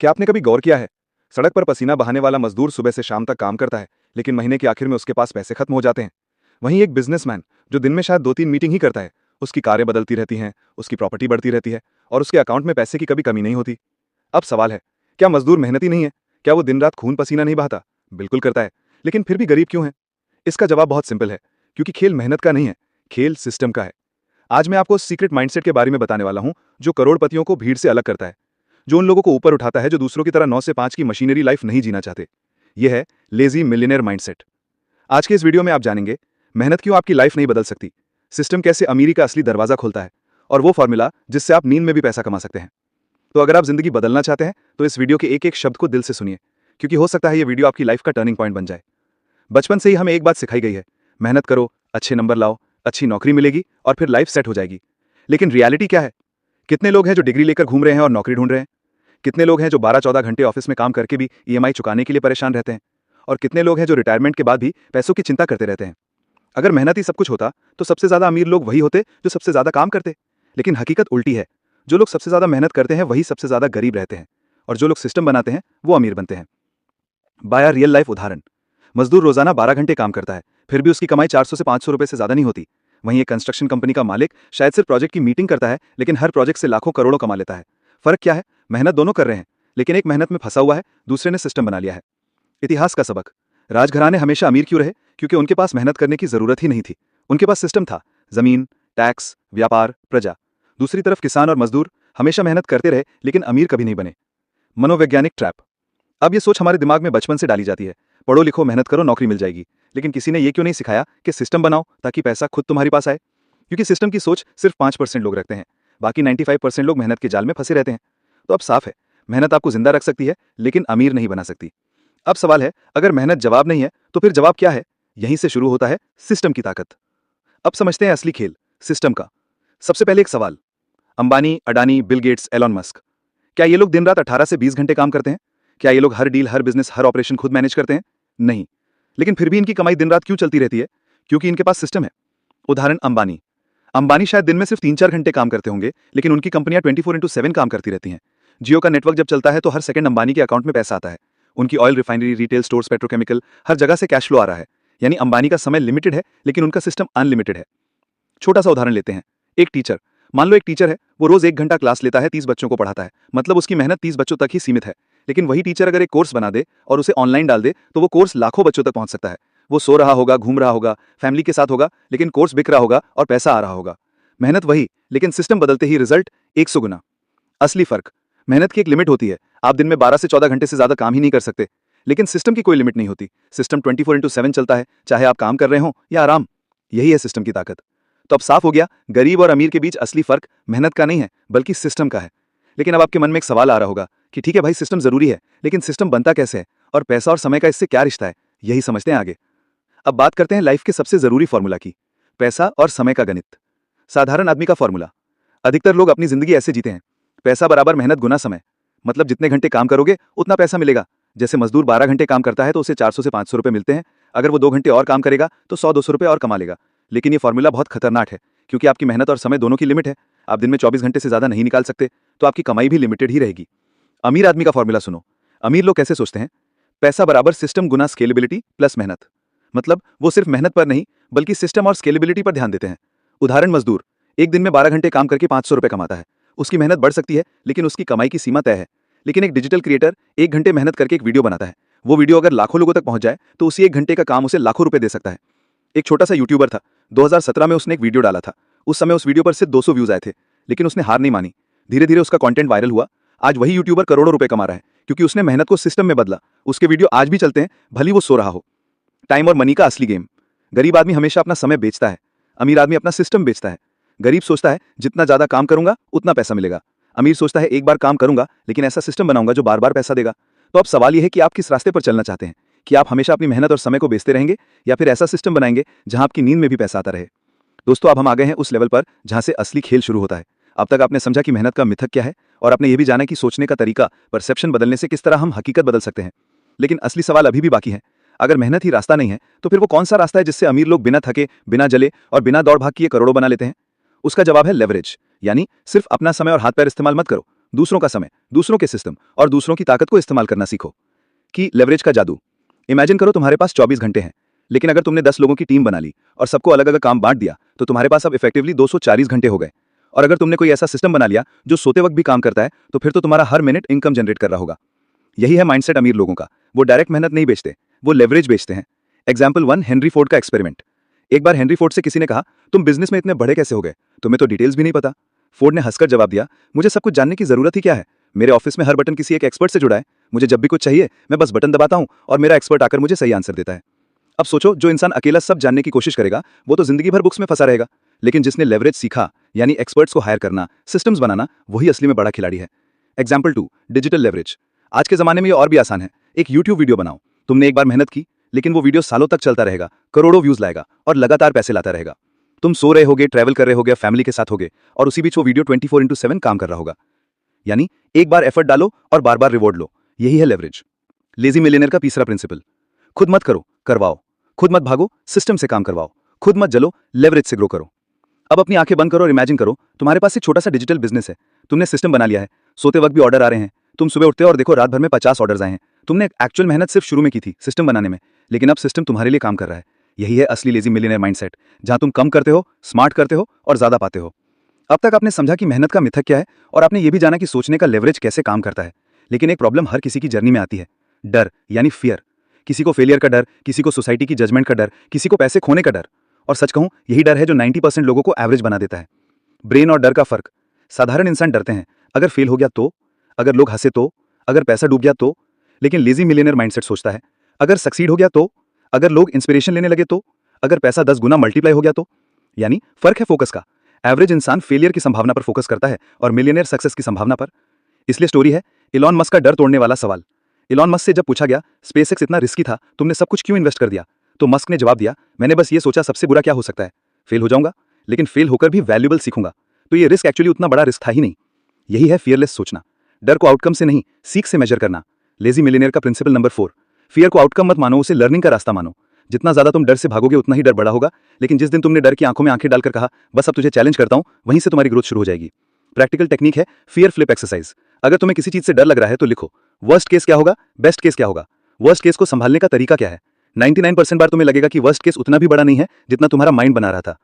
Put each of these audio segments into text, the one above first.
क्या आपने कभी गौर किया है? सड़क पर पसीना बहाने वाला मजदूर सुबह से शाम तक काम करता है, लेकिन महीने के आखिर में उसके पास पैसे खत्म हो जाते हैं। वहीं एक बिजनेसमैन जो दिन में शायद 2-3 मीटिंग ही करता है, उसकी कारें बदलती रहती हैं, उसकी प्रॉपर्टी बढ़ती रहती है और उसके अकाउंट में पैसे की कभी कमी नहीं होती। अब सवाल है, क्या मजदूर मेहनती नहीं है? क्या वो दिन रात खून पसीना नहीं बहाता? बिल्कुल करता है, लेकिन फिर भी गरीब क्यों है? इसका जवाब बहुत सिंपल है, क्योंकि खेल मेहनत का नहीं है, खेल सिस्टम का है। आज मैं आपको सीक्रेट माइंडसेट के बारे में बताने वाला हूं, जो करोड़पतियों को भीड़ से अलग करता है, जो उन लोगों को ऊपर उठाता है जो दूसरों की तरह 9 से 5 की मशीनरी लाइफ नहीं जीना चाहते। यह है लेजी मिलियनेयर माइंडसेट। आज के इस वीडियो में आप जानेंगे मेहनत क्यों आपकी लाइफ नहीं बदल सकती, सिस्टम कैसे अमीरी का असली दरवाजा खोलता है, और वो फॉर्मूला जिससे आप नींद में भी पैसा कमा सकते हैं। तो अगर आप जिंदगी बदलना चाहते हैं तो इस वीडियो के एक एक शब्द को दिल से सुनिए, क्योंकि हो सकता है ये वीडियो आपकी लाइफ का टर्निंग पॉइंट बन जाए। बचपन से ही हमें एक बात सिखाई गई है, मेहनत करो, अच्छे नंबर लाओ, अच्छी नौकरी मिलेगी और फिर लाइफ सेट हो जाएगी। लेकिन रियलिटी क्या है? कितने लोग हैं जो डिग्री लेकर घूम रहे हैं और नौकरी ढूंढ रहे हैं? कितने लोग हैं जो 12-14 घंटे ऑफिस में काम करके भी ईएमआई चुकाने के लिए परेशान रहते हैं? और कितने लोग हैं जो रिटायरमेंट के बाद भी पैसों की चिंता करते रहते हैं? अगर मेहनत ही सब कुछ होता तो सबसे ज्यादा अमीर लोग वही होते जो सबसे ज्यादा काम करते। लेकिन हकीकत उल्टी है, जो लोग सबसे ज्यादा मेहनत करते हैं वही सबसे ज्यादा गरीब रहते हैं, और जो लोग सिस्टम बनाते हैं वो अमीर बनते हैं। बाया रियल लाइफ उदाहरण। मजदूर रोजाना 12 घंटे काम करता है, फिर भी उसकी कमाई 400 से 500 रुपए से ज्यादा नहीं होती। वहीं एक कंस्ट्रक्शन कंपनी का मालिक शायद सिर्फ प्रोजेक्ट की मीटिंग करता है, लेकिन हर प्रोजेक्ट से लाखों करोड़ों कमा लेता है। फर्क क्या है? मेहनत दोनों कर रहे हैं, लेकिन एक मेहनत में फंसा हुआ है, दूसरे ने सिस्टम बना लिया है। इतिहास का सबक। राजघराने हमेशा अमीर क्यों रहे? क्योंकि उनके पास मेहनत करने की जरूरत ही नहीं थी। उनके पास सिस्टम था, जमीन, टैक्स, व्यापार, प्रजा। दूसरी तरफ किसान और मजदूर हमेशा मेहनत करते रहे, लेकिन अमीर कभी नहीं बने। मनोवैज्ञानिक ट्रैप। अब ये सोच हमारे दिमाग में बचपन से डाली जाती है, पढ़ो लिखो मेहनत करो नौकरी मिल जाएगी। लेकिन किसी ने ये क्यों नहीं सिखाया कि सिस्टम बनाओ ताकि पैसा खुद तुम्हारे पास आए? क्योंकि सिस्टम की सोच सिर्फ 5% लोग रखते हैं, बाकी 95% लोग मेहनत के जाल में फंसे रहते हैं। तो अब साफ है, मेहनत आपको जिंदा रख सकती है, लेकिन अमीर नहीं बना सकती। अब सवाल है, अगर मेहनत जवाब नहीं है तो फिर जवाब क्या है? यहीं से शुरू होता है सिस्टम की ताकत। अब समझते हैं असली खेल सिस्टम का। सबसे पहले एक सवाल, Ambani, Adani, Bill Gates, Elon Musk, क्या ये लोग दिन रात 18 से 20 घंटे काम करते हैं? क्या ये लोग हर डील, हर बिजनेस, हर ऑपरेशन खुद मैनेज करते हैं? नहीं। लेकिन फिर भी इनकी कमाई दिन रात क्यों चलती रहती है? क्योंकि इनके पास सिस्टम है। उदाहरण अंबानी। अंबानी शायद दिन में सिर्फ 3-4 घंटे काम करते होंगे, लेकिन उनकी कंपनियां 24/7 काम करती रहती हैं। जियो का नेटवर्क जब चलता है तो हर सेकंड अंबानी के अकाउंट में पैसा आता है। उनकी oil refinery, retail stores, petrochemical, हर जगह से कैश फ्लो आ रहा है। यानी अंबानी का समय लिमिटेड है, लेकिन उनका सिस्टम अनलिमिटेड है। छोटा सा उदाहरण लेते हैं, एक टीचर। मान लो एक टीचर है, वो रोज 1 घंटा क्लास लेता है, 30 बच्चों को पढ़ाता है, मतलब उसकी मेहनत 30 बच्चों तक ही सीमित है। लेकिन वही टीचर अगर एक कोर्स बना दे और उसे ऑनलाइन डाल दे तो वो कोर्स लाखों बच्चों तक पहुंच सकता है। वो सो रहा होगा, घूम रहा होगा, फैमिली के साथ होगा, लेकिन कोर्स बिक रहा होगा और पैसा आ रहा होगा। मेहनत वही, लेकिन सिस्टम बदलते ही रिजल्ट 100 गुना। असली फर्क, मेहनत की एक लिमिट होती है, आप दिन में 12 से 14 घंटे से ज्यादा काम ही नहीं कर सकते। लेकिन सिस्टम की कोई लिमिट नहीं होती, सिस्टम 24/7 चलता है, चाहे आप काम कर रहे हो या आराम। यही है सिस्टम की ताकत। तो अब साफ हो गया, गरीब और अमीर के बीच असली फर्क मेहनत का नहीं है, बल्कि सिस्टम का है। लेकिन अब आपके मन में एक सवाल आ रहा होगा कि ठीक है भाई, सिस्टम जरूरी है, लेकिन सिस्टम बनता कैसे है और पैसा और समय का इससे क्या रिश्ता है? यही समझते हैं आगे। अब बात करते हैं लाइफ के सबसे जरूरी फॉर्मूला की, पैसा और समय का गणित। साधारण आदमी का फॉर्मूला। अधिकतर लोग अपनी जिंदगी ऐसे जीते हैं, पैसा बराबर मेहनत गुना समय। मतलब जितने घंटे काम करोगे उतना पैसा मिलेगा। जैसे मजदूर 12 घंटे काम करता है तो उसे 400 से 500 रुपए मिलते हैं। अगर वो 2 घंटे और काम करेगा तो 100-200 रुपए और कमा लेगा। लेकिन ये फॉर्मूला बहुत खतरनाक है, क्योंकि आपकी मेहनत और समय दोनों की लिमिट है। आप दिन में 24 घंटे से ज्यादा नहीं निकाल सकते, तो आपकी कमाई भी लिमिटेड ही रहेगी। अमीर आदमी का फॉर्मूला सुनो। अमीर लोग कैसे सोचते हैं? पैसा बराबर सिस्टम गुना स्केलेबिलिटी प्लस मेहनत। मतलब वो सिर्फ मेहनत पर नहीं, बल्कि सिस्टम और स्केलेबिलिटी पर ध्यान देते हैं। उदाहरण, मजदूर एक दिन में 12 घंटे काम करके 500 रुपए कमाता है। उसकी मेहनत बढ़ सकती है, लेकिन उसकी कमाई की सीमा तय है। लेकिन एक डिजिटल क्रिएटर 1 घंटे मेहनत करके एक वीडियो बनाता है। वो वीडियो अगर लाखों लोगों तक पहुंच जाए तो उसी 1 घंटे का काम उसे लाखों रुपए दे सकता है। एक छोटा सा यूट्यूबर था, 2017 में उसने एक वीडियो डाला था। उस समय उस वीडियो पर सिर्फ 200 व्यूज आए थे, लेकिन उसने हार नहीं मानी। धीरे धीरे उसका कंटेंट वायरल हुआ। आज वही यूट्यूबर करोड़ों रुपए कमा रहा है, क्योंकि उसने मेहनत को सिस्टम में बदला। उसके वीडियो आज भी चलते हैं, भली वो सो रहा हो। टाइम और मनी का असली गेम। गरीब आदमी हमेशा अपना समय बेचता है, अमीर आदमी अपना सिस्टम बेचता है। गरीब सोचता है जितना ज्यादा काम करूंगा उतना पैसा मिलेगा। अमीर सोचता है एक बार काम करूंगा, लेकिन ऐसा सिस्टम बनाऊंगा जो बार बार पैसा देगा। तो अब सवाल यह है कि आप किस रास्ते पर चलना चाहते हैं, कि आप हमेशा अपनी मेहनत और समय को बेचते रहेंगे, या फिर ऐसा सिस्टम बनाएंगे जहां आपकी नींद में भी पैसा आता रहे। दोस्तों, अब हम आ गए हैं उस लेवल पर जहां से असली खेल शुरू होता है। अब तक आपने समझा कि मेहनत का मिथक क्या है, और आपने यह भी जाना कि सोचने का तरीका, परसेप्शन बदलने से किस तरह हम हकीकत बदल सकते हैं। लेकिन असली सवाल अभी भी बाकी है। अगर मेहनत ही रास्ता नहीं है, तो फिर वो कौन सा रास्ता है जिससे अमीर लोग बिना थके, बिना जले और बिना दौड़ भाग किए करोड़ों बना लेते हैं? उसका जवाब है लेवरेज। यानी सिर्फ अपना समय और हाथ पैर इस्तेमाल मत करो, दूसरों का समय, दूसरों के सिस्टम और दूसरों की ताकत को इस्तेमाल करना सीखो। कि लेवरेज का जादू। इमेजिन करो तुम्हारे पास 24 घंटे हैं, लेकिन अगर तुमने 10 लोगों की टीम बना ली और सबको अलग अलग काम बांट दिया तो तुम्हारे पास अब इफेक्टिवली 240 घंटे हो गए। और अगर तुमने कोई ऐसा सिस्टम बना लिया जो सोते वक्त भी काम करता है तो फिर तो तुम्हारा हर मिनट इनकम जनरेट कर रहा होगा। यही है माइंडसेट अमीर लोगों का। वो डायरेक्ट मेहनत नहीं बेचते, वो लेवरेज बेचते हैं। एग्जाम्पल 1, हेनरी फोर्ड का एक्सपेरिमेंट। एक बार हेनरी फोर्ड से किसी ने कहा, तुम बिजनेस में इतने बड़े कैसे हो गए, तुम्हें तो डिटेल्स भी नहीं पता। फोर्ड ने हंसकर जवाब दिया, मुझे सब कुछ जानने की जरूरत ही क्या है। मेरे ऑफिस में हर बटन किसी एक एक्सपर्ट से जुड़ा है। मुझे जब भी कुछ चाहिए मैं बस बटन दबाता हूं और मेरा एक्सपर्ट आकर मुझे सही आंसर देता है। अब सोचो, जो इंसान अकेला सब जानने की कोशिश करेगा वो तो जिंदगी भर बुक्स में फंसा रहेगा, लेकिन जिसने लेवरेज सीखा, यानी एक्सपर्ट्स को हायर करना, सिस्टम्स बनाना, वही असली में बड़ा खिलाड़ी है। Example 2, digital leverage. आज के जमाने में ये और भी आसान है। एक यूट्यूब वीडियो बनाओ। तुमने एक बार मेहनत की, लेकिन वो वीडियो सालों तक चलता रहेगा, करोड़ों व्यूज लाएगा और लगातार पैसे लाता रहेगा। तुम सो रहे होगे, ट्रैवल कर रहे होगे, फैमिली के साथ होगे, और उसी बीच वो वीडियो 24/7 काम कर रहा होगा। यानी एक बार एफर्ट डालो और बार बार रिवॉर्ड लो। यही है लेवरेज। लेजी मिलियनेयर का तीसरा प्रिंसिपल, खुद मत करो, करवाओ। खुद मत भागो, सिस्टम से काम करवाओ। खुद मत जलो, लेवरेज से ग्रो करो। अब अपनी आंखें बंद करो और इमेजिन करो, तुम्हारे पास एक छोटा सा डिजिटल बिजनेस है। तुमने सिस्टम बना लिया है, सोते वक्त भी ऑर्डर आ रहे हैं। तुम सुबह उठते हो और देखो रात भर में 50 ऑर्डर्स आए हैं। तुमने एक्चुअल मेहनत सिर्फ शुरू में की थी सिस्टम बनाने में, लेकिन अब सिस्टम तुम्हारे लिए काम कर रहा है। यही है असली लेजी मिलियनेयर माइंडसेट, जहां तुम कम करते हो, स्मार्ट करते हो और ज्यादा पाते हो। अब तक आपने समझा कि मेहनत का मिथक क्या है, और आपने ये भी जाना कि सोचने का लेवरेज कैसे काम करता है। लेकिन एक प्रॉब्लम हर किसी की जर्नी में आती है, डर यानी फियर। किसी को फेलियर का डर, किसी को सोसाइटी की जजमेंट का डर, किसी को पैसे खोने का डर। और सच कहूं, यही डर है जो 90% लोगों को एवरेज बना देता है। ब्रेन और डर का फर्क। साधारण इंसान डरते हैं, अगर फेल हो गया तो, अगर लोग हंसे तो, अगर पैसा डूब गया तो। लेकिन लेजी मिलियनेयर माइंडसेट सोचता है, अगर सक्सीड हो गया तो, अगर लोग इंस्पिरेशन लेने लगे तो, अगर पैसा 10 गुना मल्टीप्लाई हो गया तो। यानी फर्क है फोकस का। एवरेज इंसान फेलियर की संभावना पर फोकस करता है और मिलियनेयर सक्सेस की संभावना पर। इसलिए स्टोरी है इलॉन मस्क का डर तोड़ने वाला सवाल। इलॉन मस्क से जब पूछा गया, स्पेसएक्स इतना रिस्की था, तुमने सब कुछ क्यों इन्वेस्ट कर दिया, तो मस्क ने जवाब दिया, मैंने बस ये सोचा सबसे बुरा क्या हो सकता है, फेल हो जाऊंगा, लेकिन फेल होकर भी वैल्यूएबल सीखूंगा। तो ये रिस्क एक्चुअली उतना बड़ा रिस्क था ही नहीं। यही है फियरलेस सोचना। डर को आउटकम से नहीं, सीख से मेजर करना। लेजी मिलियनेयर का प्रिंसिपल नंबर 4, फियर को आउटकम मत मानो, उसे लर्निंग का रास्ता मानो। जितना ज्यादा तुम डर से भागोगे उतना ही डर बड़ा होगा, लेकिन जिस दिन तुमने डर की आंखों में आंखें डालकर कहा, बस अब तुझे चैलेंज करता हूं, वहीं से तुम्हारी ग्रोथ शुरू हो जाएगी। प्रैक्टिकल टेक्निक है फियर फ्लिप एक्सरसाइज। अगर तुम्हें किसी चीज से डर लग रहा है तो लिखो, वर्स्ट केस क्या होगा, बेस्ट केस क्या होगा। वर्स्ट केस को संभालने का तरीका क्या है। 99% बार तुम्हें लगेगा कि वर्स्ट केस उतना भी बड़ा नहीं है जितना तुम्हारा माइंड बना रहा था।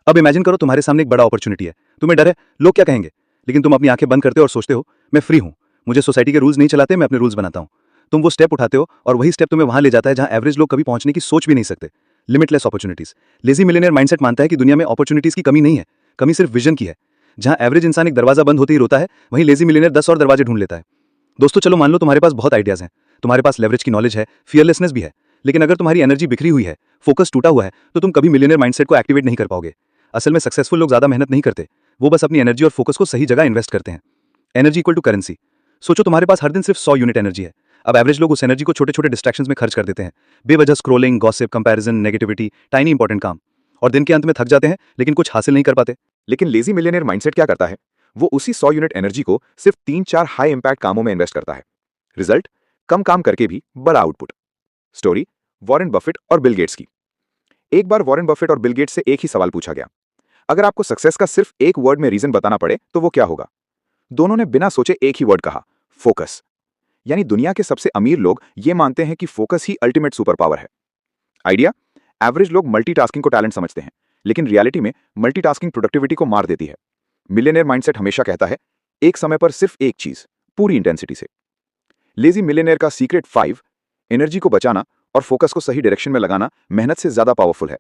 अब इमेजिन करो तुम्हारे सामने एक बड़ा अपॉर्चुनिटी है। तुम्हें डर है, लोग क्या कहेंगे, लेकिन तुम अपनी आंखें बंद करते हो और सोचते हो, मैं फ्री हूं, मुझे सोसाइटी के रूल्स नहीं चलाते, मैं अपने रूल्स बनाता हूं। तुम वो स्टेप उठाते हो और वही स्टेप तुम्हें वहां ले जाता है जहां एवरेज लोग कभी पहुंचने की सोच भी नहीं सकते। Limitless opportunities. Lazy millionaire mindset मानता है कि दुनिया में अपॉर्चुनिटीज की कमी नहीं है, कमी सिर्फ विजन की है। जहां एवरेज इंसान एक दरवाजा बंद होते ही रोता है, वहीं लेजी मिलियनेयर 10 और दरवाजे ढूंढ लेता है। दोस्तों चलो मान लो तुम्हारे पास बहुत आइडियाज हैं, तुम्हारे पास लेवरेज की नॉलेज है, फियरलेसनेस भी है, लेकिन अगर तुम्हारी एनर्जी बिखरी हुई है, फोकस टूटा हुआ है, तो तुम कभी मिलियनेयर माइंडसेट को एक्टिवेट नहीं कर पाओगे। असल में सक्सेसफुल लोग ज्यादा मेहनत नहीं करते, वो बस अपनी एनर्जी और फोकस को सही जगह इन्वेस्ट करते हैं। Energy equal to currency. सोचो तुम्हारे पास हर दिन सिर्फ 100 यूनिट एनर्जी है। अब एवरेज लोग उस एनर्जी को छोटे छोटे डिस्ट्रैक्शंस में खर्च कर देते हैं, बेवजह scrolling, gossip, comparison, negativity, tiny important काम, और दिन के अंत में थक जाते हैं लेकिन कुछ हासिल नहीं कर पाते। लेकिन लेजी मिलियनेयर माइंडसेट क्या करता है, वो उसी 100 यूनिट एनर्जी को सिर्फ 3-4 हाई इंपैक्ट कामों में इन्वेस्ट करता है। रिजल्ट, कम काम करके भी बड़ा आउटपुट। स्टोरी, वॉरेन बफेट और बिल गेट्स की। एक बार वॉरेन बफेट और बिल गेट्स से एक ही सवाल पूछा गया, अगर आपको सक्सेस का सिर्फ एक वर्ड में रीजन बताना पड़े तो वो क्या होगा। दोनों ने बिना सोचे एक ही वर्ड कहा, फोकस। यानी दुनिया के सबसे अमीर लोग ये मानते हैं कि फोकस ही अल्टीमेट सुपर पावर है। आइडिया, एवरेज लोग मल्टीटास्किंग को टैलेंट समझते हैं, लेकिन रियलिटी में मल्टीटास्किंग प्रोडक्टिविटी को मार देती है। मिलियनेयर माइंडसेट हमेशा कहता है, एक समय पर सिर्फ एक चीज, पूरी इंटेंसिटी से। लेजी मिलियनेयर का सीक्रेट 5, एनर्जी को बचाना और फोकस को सही डायरेक्शन में लगाना मेहनत से ज्यादा पावरफुल है।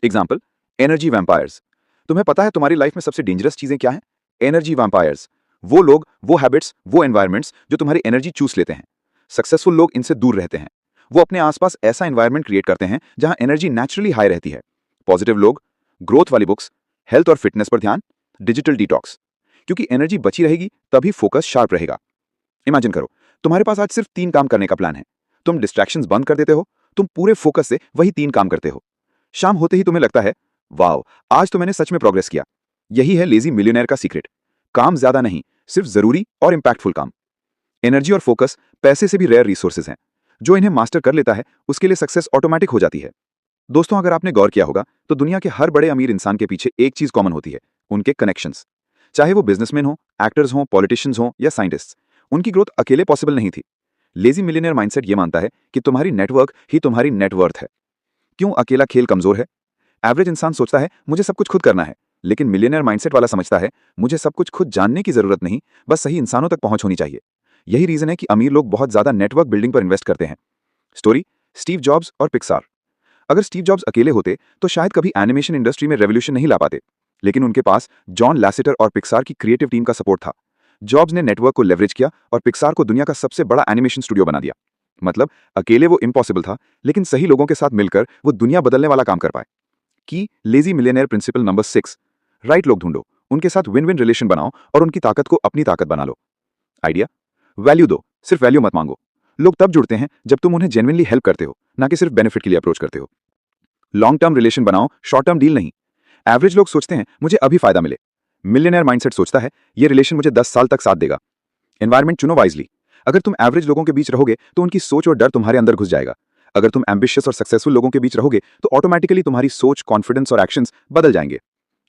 Example, energy vampires. तुम्हें पता है तुम्हारी लाइफ में सबसे डेंजरस चीजें क्या हैं? एनर्जी वैम्पायर्स, वो लोग, वो हैबिट्स, वो एनवायरमेंट्स जो तुम्हारी एनर्जी चूस लेते हैं। सक्सेसफुल लोग इनसे दूर रहते हैं। वो अपने आसपास ऐसा एनवायरमेंट क्रिएट करते हैं जहां एनर्जी नेचुरली हाई रहती है। पॉजिटिव लोग, ग्रोथ वाली बुक्स, हेल्थ और फिटनेस पर ध्यान, डिजिटल डिटॉक्स। क्योंकि एनर्जी बची रहेगी तभी फोकस शार्प रहेगा। इमेजिन करो, तुम्हारे पास आज सिर्फ 3 काम करने का प्लान है। तुम डिस्ट्रैक्शंस बंद कर देते हो, तुम पूरे फोकस से वही 3 काम करते हो। शाम होते ही तुम्हें लगता है, वाओ, आज तो मैंने सच में प्रोग्रेस किया। यही है लेजी मिलियनेयर का सीक्रेट। काम ज्यादा नहीं, सिर्फ जरूरी और इंपैक्टफुल काम। एनर्जी और फोकस पैसे से भी रेयर रिसोर्सेज हैं। जो इन्हें मास्टर कर लेता है उसके लिए सक्सेस ऑटोमेटिक हो जाती है। दोस्तों, अगर आपने गौर किया होगा तो दुनिया के हर बड़े अमीर इंसान के पीछे एक चीज कॉमन होती है, उनके कनेक्शंस। चाहे वो बिजनेसमैन हो, एक्टर्स हों, पॉलिटिशियंस हों या साइंटिस्ट्स, उनकी ग्रोथ अकेले पॉसिबल नहीं थी। लेजी मिलियनेयर माइंडसेट ये मानता है कि तुम्हारी नेटवर्क ही तुम्हारी नेटवर्थ है। क्यों अकेला खेल कमजोर है? एवरेज इंसान सोचता है मुझे सब कुछ खुद करना है, लेकिन मिलियनेयर माइंडसेट वाला समझता है मुझे सब कुछ खुद जानने की जरूरत नहीं, बस सही इंसानों तक पहुंच होनी चाहिए। यही रीजन है कि अमीर लोग बहुत ज्यादा नेटवर्क बिल्डिंग पर इन्वेस्ट करते हैं। स्टोरी, स्टीव जॉब्स और पिक्सार। अगर स्टीव जॉब्स अकेले होते तो शायद कभी एनिमेशन इंडस्ट्री में रेवोल्यूशन नहीं ला पाते, लेकिन उनके पास जॉन लैसेटर और पिक्सार की क्रिएटिव टीम का सपोर्ट था। जॉब्स ने नेटवर्क को लेवरेज किया और पिक्सार को दुनिया का सबसे बड़ा एनिमेशन स्टूडियो बना दिया। मतलब अकेले वो इम्पॉसिबल था, लेकिन सही लोगों के साथ मिलकर वो दुनिया बदलने वाला काम कर पाए। की lazy millionaire principle number 6, right लोग ढूंढो, उनके साथ विन विन रिलेशन बनाओ और उनकी ताकत को अपनी ताकत बना लो। आइडिया, वैल्यू दो, सिर्फ वैल्यू मत मांगो। लोग तब जुड़ते हैं जब तुम उन्हें जेन्युइनली हेल्प करते हो, ना कि सिर्फ बेनिफिट के लिए अप्रोच करते हो। लॉन्ग टर्म रिलेशन बनाओ, शॉर्ट टर्म डील नहीं। एवरेज लोग सोचते हैं मुझे अभी फायदा मिले, मिलियनेयर माइंडसेट सोचता है ये रिलेशन मुझे 10 साल तक साथ देगा। एनवायरमेंट चुनो वाइजली। अगर तुम एवरेज लोगों के बीच रहोगे तो उनकी सोच और डर तुम्हारे अंदर घुस जाएगा। अगर तुम एम्बिशियस और सक्सेसफुल लोगों के बीच रहोगे तो ऑटोमेटिकली तुम्हारी सोच, कॉन्फिडेंस और एक्शंस बदल जाएंगे।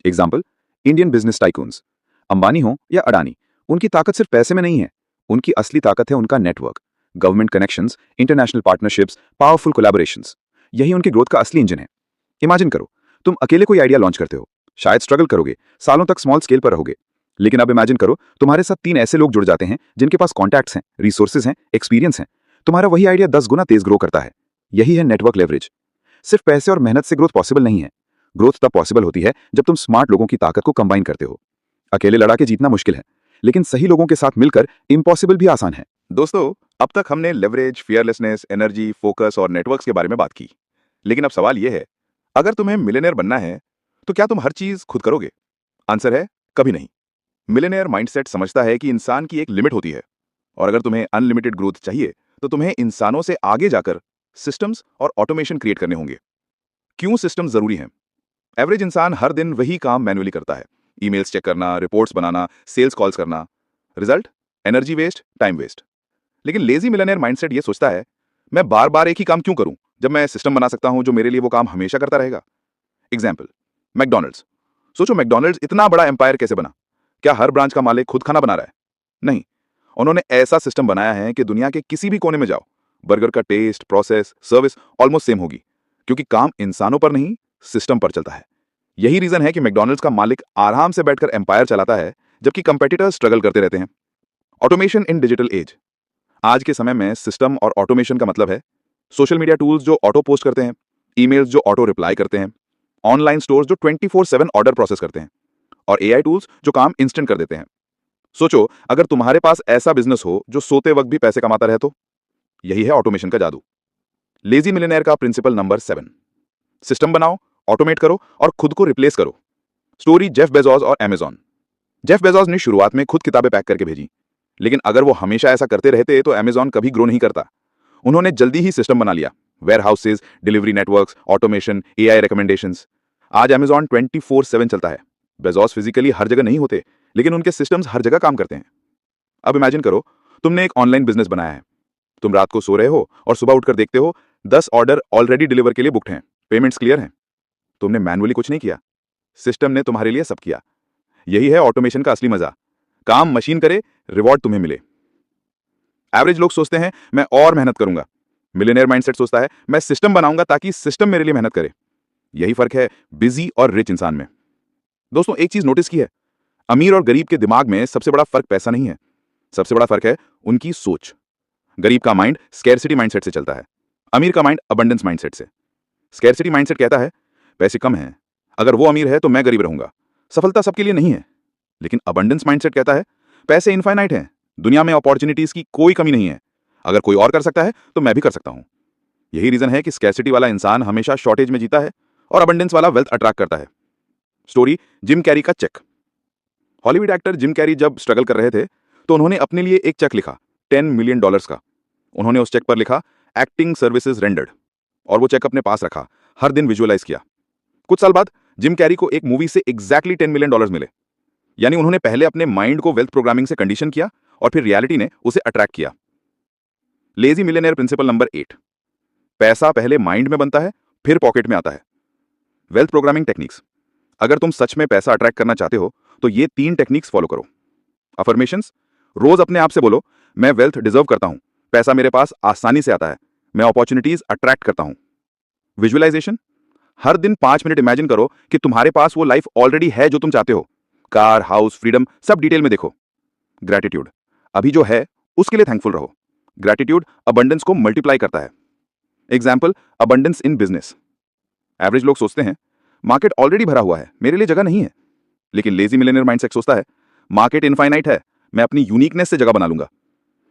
Example, Indian business tycoons, Ambani हो या अडानी, उनकी ताकत सिर्फ पैसे में नहीं है, उनकी असली ताकत है उनका network, government connections, international partnerships, powerful collaborations. यही उनकी ग्रोथ का असली इंजन है। इमेजिन करो, तुम अकेले कोई आइडिया लॉन्च करते हो, शायद स्ट्रगल करोगे, सालों तक स्मॉल स्केल पर रहोगे। लेकिन अब इमेजिन करो तुम्हारे साथ 3 ऐसे लोग जुड़ जाते हैं जिनके पास कॉन्टैक्ट्स हैं, रिसोर्सेज हैं, एक्सपीरियंस हैं। तुम्हारा वही आइडिया 10 गुना तेज ग्रो करता है। यही है नेटवर्क लेवरेज। सिर्फ पैसे और मेहनत से ग्रोथ पॉसिबल नहीं है। ग्रोथ तब पॉसिबल होती है जब तुम स्मार्ट लोगों की ताकत को कंबाइन करते हो। अकेले लड़ा के जीतना मुश्किल है, लेकिन सही लोगों के साथ मिलकर इम्पॉसिबल भी आसान है। दोस्तों, अब तक हमने लेवरेज, फियरलेसनेस, एनर्जी, फोकस और नेटवर्क्स के बारे में बात की। लेकिन अब सवाल यह है, अगर तुम्हें मिलियनेयर बनना है तो क्या तुम हर चीज खुद करोगे? आंसर है कभी नहीं। मिलियनेयर माइंडसेट समझता है कि इंसान की एक लिमिट होती है, और अगर तुम्हें अनलिमिटेड ग्रोथ चाहिए तो तुम्हें इंसानों से आगे जाकर सिस्टम्स और ऑटोमेशन क्रिएट करने होंगे। क्यों सिस्टम्स जरूरी हैं? एवरेज इंसान हर दिन वही काम मैन्युअली करता है, ईमेल्स चेक करना, रिपोर्ट्स बनाना, सेल्स कॉल्स करना। Result, energy waste, time waste. लेकिन लेजी मिलियनेयर माइंडसेट ये सोचता है, मैं बार बार एक ही काम क्यों करूं जब मैं सिस्टम बना सकता हूं जो मेरे लिए वो काम हमेशा करता रहेगा। Example, McDonald's. सोचो मैकडॉनल्ड्स इतना बड़ा एम्पायर कैसे बना? क्या हर ब्रांच का मालिक खुद खाना बना रहा है? नहीं, उन्होंने ऐसा सिस्टम बनाया है कि दुनिया के किसी भी कोने में जाओ, बर्गर का taste, process, service almost same होगी, क्योंकि काम इंसानों पर नहीं, सिस्टम पर चलता है। यही रीजन है कि मैकडॉनल्ड्स का मालिक आराम से बैठकर एम्पायर चलाता है, जबकि कंपेटिटर्स स्ट्रगल करते रहते हैं। ऑटोमेशन इन डिजिटल एज। आज के समय में सिस्टम और ऑटोमेशन का मतलब है सोशल मीडिया टूल्स जो ऑटो पोस्ट करते हैं, ईमेल्स जो ऑटो रिप्लाई करते हैं, ऑनलाइन स्टोर्स जो 24/7 ऑर्डर प्रोसेस करते हैं, और एआई टूल्स जो काम इंस्टेंट कर देते हैं। सोचो, अगर तुम्हारे पास ऐसा बिजनेस हो जो सोते वक्त भी पैसे कमाता रहे तो? यही है ऑटोमेशन का जादू। लेजी मिलियनेयर का प्रिंसिपल नंबर 7, सिस्टम बनाओ, ऑटोमेट करो और खुद को रिप्लेस करो। स्टोरी, जेफ बेजोस और अमेजॉन। जेफ बेजोस ने शुरुआत में खुद किताबें पैक करके भेजी, लेकिन अगर वो हमेशा ऐसा करते रहते तो अमेजॉन कभी ग्रो नहीं करता। उन्होंने जल्दी ही सिस्टम बना लिया, warehouses, delivery networks, automation, AI recommendations. आज अमेजॉन 24/7 चलता है। बेजोस फिजिकली हर जगह नहीं होते, लेकिन उनके सिस्टम्स हर जगह काम करते हैं। अब इमेजिन करो, तुमने एक ऑनलाइन बिजनेस बनाया है। तुम रात को सो रहे हो और सुबह उठकर देखते हो 10 ऑर्डर ऑलरेडी डिलीवर के लिए बुक्ड हैं, पेमेंट्स क्लियर हैं। तुमने मैनुअली कुछ नहीं किया, सिस्टम ने तुम्हारे लिए सब किया। यही है ऑटोमेशन का असली मजा। काम मशीन करे, रिवॉर्ड तुम्हें मिले। एवरेज लोग सोचते हैं मैं और मेहनत करूंगा, मिलियनेयर माइंडसेट सोचता है मैं सिस्टम बनाऊंगा ताकि सिस्टम मेरे लिए मेहनत करे। यही फर्क है बिजी और रिच इंसान में। दोस्तों, एक चीज नोटिस की है, अमीर और गरीब के दिमाग में सबसे बड़ा फर्क पैसा नहीं है, सबसे बड़ा फर्क है उनकी सोच। गरीब का माइंड स्कैरसिटी माइंडसेट से चलता है, अमीर का माइंड अबंडेंस माइंडसेट से। स्कैरसिटी माइंडसेट कहता है पैसे कम हैं, अगर वो अमीर है तो मैं गरीब रहूंगा, सफलता सबके लिए नहीं है। लेकिन अबंडेंस माइंडसेट कहता है पैसे इनफाइनाइट हैं, दुनिया में अपॉर्चुनिटीज की कोई कमी नहीं है, अगर कोई और कर सकता है तो मैं भी कर सकता हूं। यही रीजन है कि स्कैरसिटी वाला इंसान हमेशा शॉर्टेज में जीता है और अबंडेंस वाला वेल्थ अट्रैक्ट करता है। स्टोरी, जिम कैरी का check. Hollywood actor Jim Carrey जब स्ट्रगल कर रहे थे तो उन्होंने अपने लिए एक चेक लिखा, $10 मिलियन का। उन्होंने उस चेक पर लिखा एक्टिंग सर्विसेज रेंडर्ड, और वो चेक अपने पास रखा, हर दिन विजुअलाइज किया। कुछ साल बाद जिम कैरी को एक मूवी से एग्जैक्टली $10 मिलियन मिले। यानी उन्होंने पहले अपने माइंड को वेल्थ प्रोग्रामिंग से कंडीशन किया और फिर रियलिटी ने उसे अट्रैक्ट किया। लेजी मिलियनेयर प्रिंसिपल नंबर 8, पैसा पहले माइंड में बनता है फिर पॉकेट में आता है। Wealth programming techniques. अगर तुम सच में पैसा अट्रैक्ट करना चाहते हो तो ये 3 टेक्निक्स फॉलो करो। अफर्मेशंस, रोज अपने आप से बोलो, मैं वेल्थ डिजर्व करता हूं, पैसा मेरे पास आसानी से आता है, मैं अपॉर्चुनिटीज अट्रैक्ट करता हूं। विजुअलाइजेशन, हर दिन 5 मिनट इमेजिन करो कि तुम्हारे पास वो लाइफ ऑलरेडी है जो तुम चाहते हो, कार, हाउस, फ्रीडम, सब डिटेल में देखो। ग्रैटिट्यूड, अभी जो है उसके लिए थैंकफुल रहो। ग्रैटिट्यूड अबंडेंस को मल्टीप्लाई करता है। Example, abundance in business. Average लोग सोचते हैं मार्केट ऑलरेडी भरा हुआ है, मेरे लिए जगह नहीं है। लेकिन लेजी मिलियनेयर माइंडसेट सोचता है मार्केट इनफाइनाइट है, मैं अपनी यूनिकनेस से जगह बना लूंगा।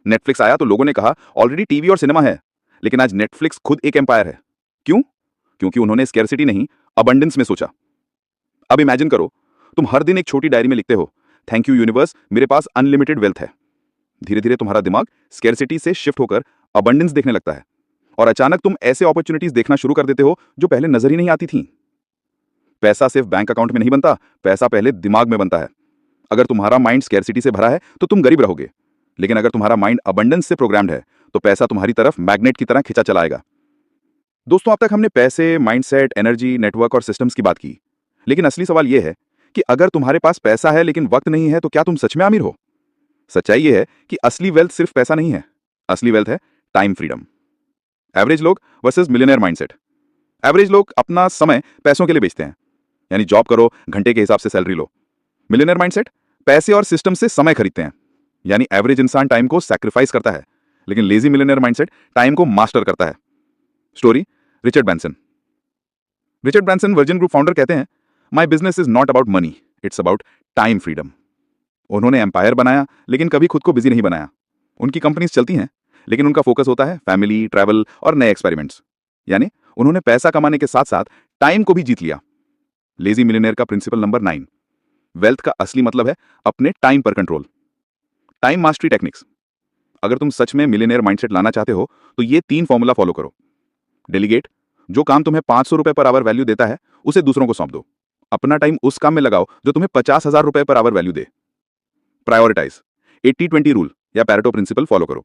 नेटफ्लिक्स आया तो लोगों ने कहा ऑलरेडी टीवी और सिनेमा है, लेकिन आज नेटफ्लिक्स खुद एक एम्पायर है। क्यों? क्योंकि उन्होंने स्कैर्सिटी नहीं, अबंडेंस में सोचा। अब इमेजिन करो, तुम हर दिन एक छोटी डायरी में लिखते हो, थैंक यू यूनिवर्स, मेरे पास अनलिमिटेड वेल्थ है। धीरे धीरे तुम्हारा दिमाग स्कैर्सिटी से शिफ्ट होकर अबंडेंस देखने लगता है, और अचानक तुम ऐसे अपॉर्चुनिटीज देखना शुरू कर देते हो जो पहले नजर ही नहीं आती थी। पैसा सिर्फ बैंक अकाउंट में नहीं बनता, पैसा पहले दिमाग में बनता है। अगर तुम्हारा माइंड स्कैर्सिटी से भरा है तो तुम गरीब रहोगे, लेकिन अगर तुम्हारा माइंड अबंडेंस से प्रोग्राम्ड है तो पैसा तुम्हारी तरफ मैग्नेट की तरह खिंचा चला आएगा। दोस्तों, अब तक हमने पैसे, माइंडसेट, एनर्जी, नेटवर्क और सिस्टम्स की बात की, लेकिन असली सवाल यह है कि अगर तुम्हारे पास पैसा है लेकिन वक्त नहीं है तो क्या तुम सच में अमीर हो? सच्चाई यह है कि असली वेल्थ सिर्फ पैसा नहीं है, असली वेल्थ है टाइम फ्रीडम। एवरेज लोग वर्सेस मिलियनेयर माइंडसेट। एवरेज लोग अपना समय पैसों के लिए बेचते हैं, यानी जॉब करो, घंटे के हिसाब से सैलरी लो। मिलियनेयर माइंडसेट पैसे और सिस्टम से समय खरीदते हैं, यानी एवरेज इंसान टाइम को सैक्रिफाइस करता है, लेकिन लेजी मिलियनेयर माइंडसेट टाइम को मास्टर करता है। Story, Richard Branson. Richard Branson virgin group founder कहते हैं, my business is not about money, it's about time freedom. उन्होंने एम्पायर बनाया लेकिन कभी खुद को बिजी नहीं बनाया। उनकी कंपनीज चलती हैं, लेकिन उनका फोकस होता है फैमिली, ट्रैवल और नए एक्सपेरिमेंट्स। यानी उन्होंने पैसा कमाने के साथ साथ टाइम को भी जीत लिया। लेजी मिलियनेयर का प्रिंसिपल नंबर 9, वेल्थ का असली मतलब है अपने टाइम पर कंट्रोल। Time mastery techniques. अगर तुम सच में मिलियनेयर माइंडसेट लाना चाहते हो तो ये 3 फॉर्मूला फॉलो करो। डेलीगेट, जो काम तुम्हें 500 रुपए पर आवर वैल्यू देता है उसे दूसरों को सौंप दो। अपना टाइम उस काम में लगाओ जो तुम्हें 50,000 रुपए पर आवर वैल्यू दे। प्रायोरिटाइज, 80-20 रूल या पैरेटो प्रिंसिपल फॉलो करो।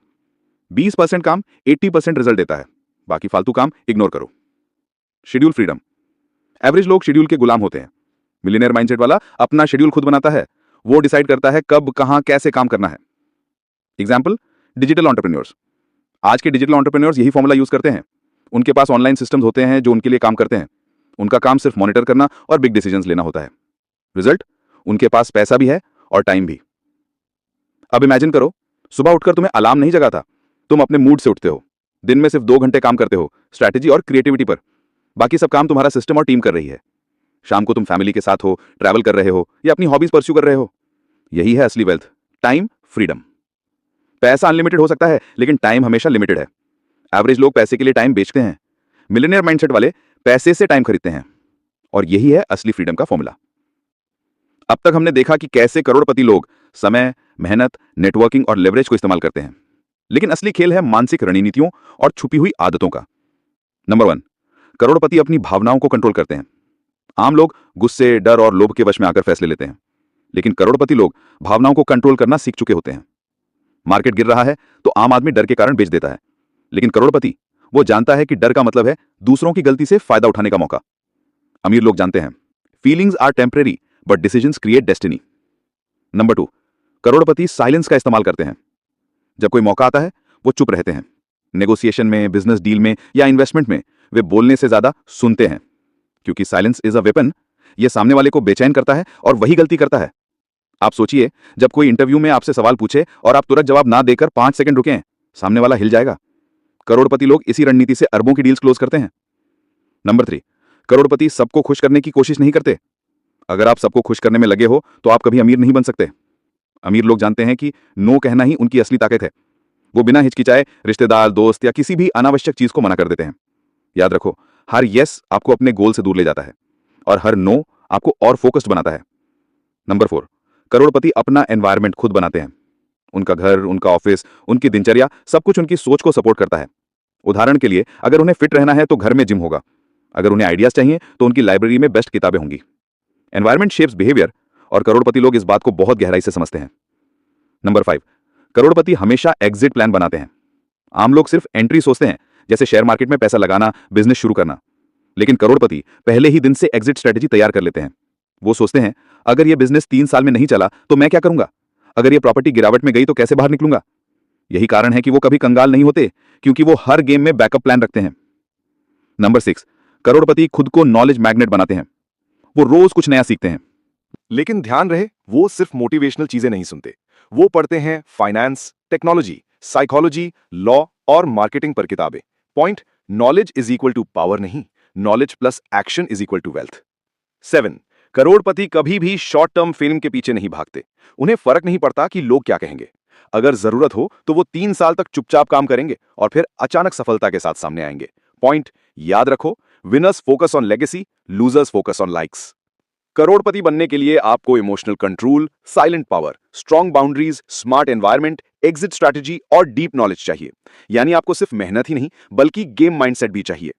20% काम 80% रिजल्ट देता है, बाकी फालतू काम इग्नोर करो। Schedule freedom. एवरेज लोग शेड्यूल के गुलाम होते हैं, मिलियनेयर माइंडसेट वाला अपना शेड्यूल खुद बनाता है। वो डिसाइड करता है कब, कहां, कैसे काम करना है। Example, digital entrepreneurs. आज के डिजिटल एंटरप्रेन्योर्स यही फॉर्मूला यूज करते हैं। उनके पास ऑनलाइन सिस्टम्स होते हैं जो उनके लिए काम करते हैं। उनका काम सिर्फ मॉनिटर करना और बिग डिसीजंस लेना होता है। रिजल्ट, उनके पास पैसा भी है और टाइम भी। अब इमेजिन करो, सुबह उठकर तुम्हें अलार्म नहीं जगाता, तुम अपने मूड से उठते हो। दिन में सिर्फ 2 घंटे काम करते हो स्ट्रैटेजी और क्रिएटिविटी पर, बाकी सब काम तुम्हारा सिस्टम और टीम कर रही है। शाम को तुम फैमिली के साथ हो, ट्रैवल कर रहे हो या अपनी हॉबीज परस्यू कर रहे हो। यही है असली वेल्थ, टाइम फ्रीडम। पैसा अनलिमिटेड हो सकता है, लेकिन टाइम हमेशा लिमिटेड है। एवरेज लोग पैसे के लिए टाइम बेचते हैं, मिलियनेयर माइंडसेट वाले पैसे से टाइम खरीदते हैं, और यही है असली फ्रीडम का फॉर्मूला। अब तक हमने देखा कि कैसे करोड़पति लोग समय, मेहनत, नेटवर्किंग और लेवरेज को इस्तेमाल करते हैं, लेकिन असली खेल है मानसिक रणनीतियों और छुपी हुई आदतों का। नंबर 1, करोड़पति अपनी भावनाओं को कंट्रोल करते हैं। आम लोग गुस्से, डर और लोभ के वश में आकर फैसले लेते हैं, लेकिन करोड़पति लोग भावनाओं को कंट्रोल करना सीख चुके होते हैं। मार्केट गिर रहा है तो आम आदमी डर के कारण बेच देता है, लेकिन करोड़पति वो जानता है कि डर का मतलब है दूसरों की गलती से फायदा उठाने का मौका। अमीर लोग जानते हैं feelings are temporary but decisions create destiny. Number 2, करोड़पति साइलेंस का इस्तेमाल करते हैं। जब कोई मौका आता है वो चुप रहते हैं। नेगोशिएशन में, बिजनेस डील में या इन्वेस्टमेंट में वे बोलने से ज्यादा सुनते हैं, क्योंकि साइलेंस इज अ वेपन। ये सामने वाले को बेचैन करता है और वही गलती करता है। आप सोचिए, जब कोई इंटरव्यू में आपसे सवाल पूछे और आप तुरंत जवाब ना देकर 5 सेकंड रुकें, सामने वाला हिल जाएगा। करोड़पति लोग इसी रणनीति से अरबों की डील्स क्लोज करते हैं। नंबर 3, करोड़पति सबको खुश करने की कोशिश नहीं करते। अगर आप सबको खुश करने में लगे हो तो आप कभी अमीर नहीं बन सकते। अमीर लोग जानते हैं कि नो कहना ही उनकी असली ताकत है। वो बिना हिचकिचाए रिश्तेदार, दोस्त या किसी भी अनावश्यक चीज को मना कर देते हैं। याद रखो, हर यस आपको अपने गोल से दूर ले जाता है और हर नो आपको और फोकस्ड बनाता है। नंबर 4, करोड़पति अपना एनवायरनमेंट खुद बनाते हैं। उनका घर, उनका ऑफिस, उनकी दिनचर्या, सब कुछ उनकी सोच को सपोर्ट करता है। उदाहरण के लिए, अगर उन्हें फिट रहना है तो घर में जिम होगा। अगर उन्हें आइडियाज चाहिए तो उनकी लाइब्रेरी में बेस्ट किताबें होंगी। एनवायरनमेंट शेप्स बिहेवियर, और करोड़पति लोग इस बात को बहुत गहराई से समझते हैं। नंबर 5, करोड़पति हमेशा एग्जिट प्लान बनाते हैं। आम लोग सिर्फ एंट्री सोचते हैं, जैसे शेयर मार्केट में पैसा लगाना, बिजनेस शुरू करना, लेकिन करोड़पति पहले ही दिन से एग्जिट स्ट्रेटेजी तैयार कर लेते हैं। वो सोचते हैं, अगर ये बिजनेस 3 साल में नहीं चला तो मैं क्या करूंगा? अगर ये प्रॉपर्टी गिरावट में गई तो कैसे बाहर निकलूंगा? यही कारण है कि वो कभी कंगाल नहीं होते, क्योंकि वो हर गेम में बैकअप प्लान रखते हैं। नंबर 6, करोड़पति खुद को नॉलेज मैग्नेट बनाते हैं। वो रोज कुछ नया सीखते हैं। लेकिन ध्यान रहे, वो सिर्फ मोटिवेशनल चीजें नहीं सुनते। वो पढ़ते हैं फाइनेंस, टेक्नोलॉजी, साइकोलॉजी, लॉ और मार्केटिंग पर किताबें। Point, knowledge is equal to power नहीं, knowledge plus action is equal to wealth. 7, करोड़पति कभी भी शॉर्ट टर्म फेम के पीछे नहीं भागते। उन्हें फर्क नहीं पड़ता कि लोग क्या कहेंगे। अगर जरूरत हो तो वो 3 साल तक चुपचाप काम करेंगे और फिर अचानक सफलता के साथ सामने आएंगे। पॉइंट, याद रखो, winners focus on legacy, losers focus on likes. करोड़पति बनने के लिए आपको emotional control, silent power, strong boundaries, smart environment, exit strategy और डीप नॉलेज चाहिए। यानी आपको सिर्फ मेहनत ही नहीं बल्कि गेम माइंडसेट भी चाहिए।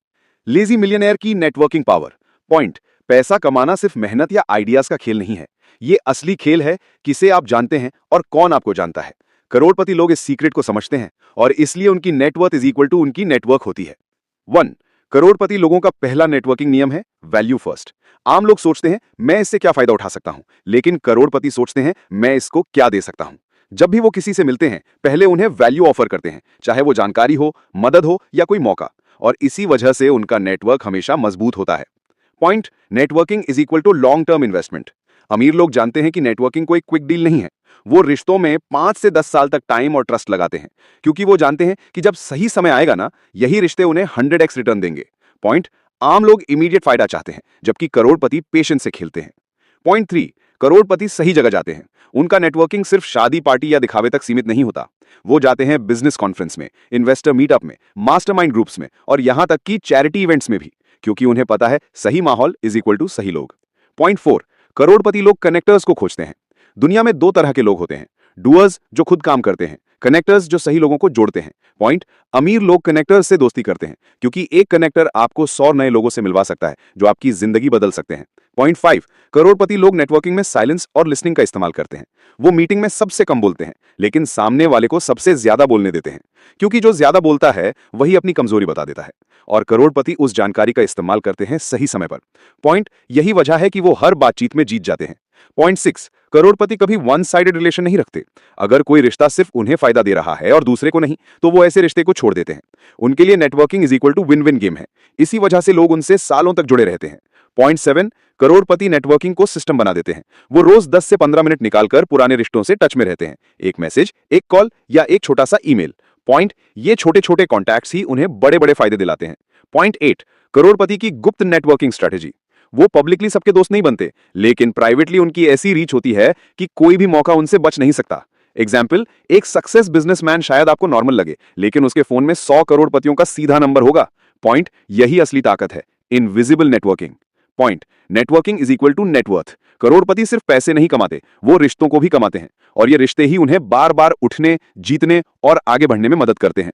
लेजी मिलियनेयर की नेटवर्किंग पावर। पॉइंट, पैसा कमाना सिर्फ मेहनत या आइडियाज का खेल नहीं है। ये असली खेल है किसे आप जानते हैं और कौन आपको जानता है। करोड़पति लोग इस सीक्रेट को समझते हैं और इसलिए उनकी नेटवर्थ इज इक्वल टू उनकी नेटवर्क होती है। 1, करोड़पति लोगों का पहला नेटवर्किंग नियम है वैल्यू फर्स्ट। आम लोग सोचते हैं मैं इससे क्या फायदा उठा सकता हूं, लेकिन करोड़पति सोचते हैं मैं इसको क्या दे सकता हूं। जब भी वो किसी से मिलते हैं पहले उन्हें वैल्यू ऑफर करते हैं, चाहे वो जानकारी हो, मदद हो या कोई मौका, और इसी वजह से उनका नेटवर्क हमेशा मजबूत होता है। Point, networking is equal to long term investment. अमीर लोग जानते हैं कि नेटवर्किंग कोई क्विक डील नहीं है। वो रिश्तों में 5 से 10 साल तक टाइम और ट्रस्ट लगाते हैं, क्योंकि वो जानते हैं कि जब सही समय आएगा ना, यही रिश्ते उन्हें 100x रिटर्न देंगे। पॉइंट, आम लोग इमीडिएट फायदा चाहते हैं, जबकि करोड़पति पेशेंस से खेलते हैं। पॉइंट 3, करोड़पति सही जगह जाते हैं। उनका नेटवर्किंग सिर्फ शादी पार्टी या दिखावे तक सीमित नहीं होता। वो जाते हैं बिजनेस कॉन्फ्रेंस में, इन्वेस्टर मीटअप में, मास्टरमाइंड ग्रुप्स में और यहां तक कि चैरिटी इवेंट्स में भी, क्योंकि उन्हें पता है सही माहौल इज इक्वल टू सही लोग। पॉइंट 4, करोड़पति लोग कनेक्टर्स को खोजते हैं। दुनिया में 2 तरह के लोग होते हैं, डूअर्स जो खुद काम करते हैं, कनेक्टर्स जो सही लोगों को जोड़ते हैं। पॉइंट, अमीर लोग कनेक्टर्स से दोस्ती करते हैं, क्योंकि एक कनेक्टर आपको 100 नए लोगों से मिलवा सकता है जो आपकी जिंदगी बदल सकते हैं। पॉइंट 5, करोड़पति लोग नेटवर्किंग में साइलेंस और लिसनिंग का इस्तेमाल करते हैं। वो मीटिंग में सबसे कम बोलते हैं, लेकिन सामने वाले को सबसे ज्यादा बोलने देते हैं, क्योंकि जो ज्यादा बोलता है वही अपनी कमजोरी बता देता है, और करोड़पति उस जानकारी का इस्तेमाल करते हैं सही समय पर। पॉइंट, यही वजह है कि वो हर बातचीत में जीत जाते हैं। पॉइंट 6, करोड़पति कभी वन साइडेड रिलेशन नहीं रखते। अगर कोई रिश्ता सिर्फ उन्हें फायदा दे रहा है और दूसरे को नहीं, तो वो ऐसे रिश्ते को छोड़ देते हैं। उनके लिए networking is equal to win win game है। इसी वजह से लोग उनसे सालों तक जुड़े रहते हैं। पॉइंट 7, करोड़पति नेटवर्किंग को सिस्टम बना देते हैं। वो रोज 10 से 15 मिनट निकालकर पुराने रिश्तों से टच में रहते हैं। एक मैसेज, एक कॉल या एक छोटा सा ईमेल। पॉइंट, ये छोटे छोटे कॉन्टैक्ट्स ही उन्हें बड़े बड़े फायदे दिलाते हैं। पॉइंट 8, करोड़पति की गुप्त नेटवर्किंग स्ट्रेटेजी। वो पब्लिकली सबके दोस्त नहीं बनते, लेकिन प्राइवेटली उनकी ऐसी रीच होती है कि कोई भी मौका उनसे बच नहीं सकता। एग्जाम्पल, एक सक्सेस बिजनेसमैन शायद आपको नॉर्मल लगे, लेकिन उसके फोन में 100 करोड़पतियों का सीधा नंबर होगा। पॉइंट, यही असली ताकत है, invisible networking. Point, networking is equal to net worth. करोड़पति सिर्फ पैसे नहीं कमाते, वो रिश्तों को भी कमाते हैं, और ये रिश्ते ही उन्हें बार बार उठने, जीतने और आगे बढ़ने में मदद करते हैं।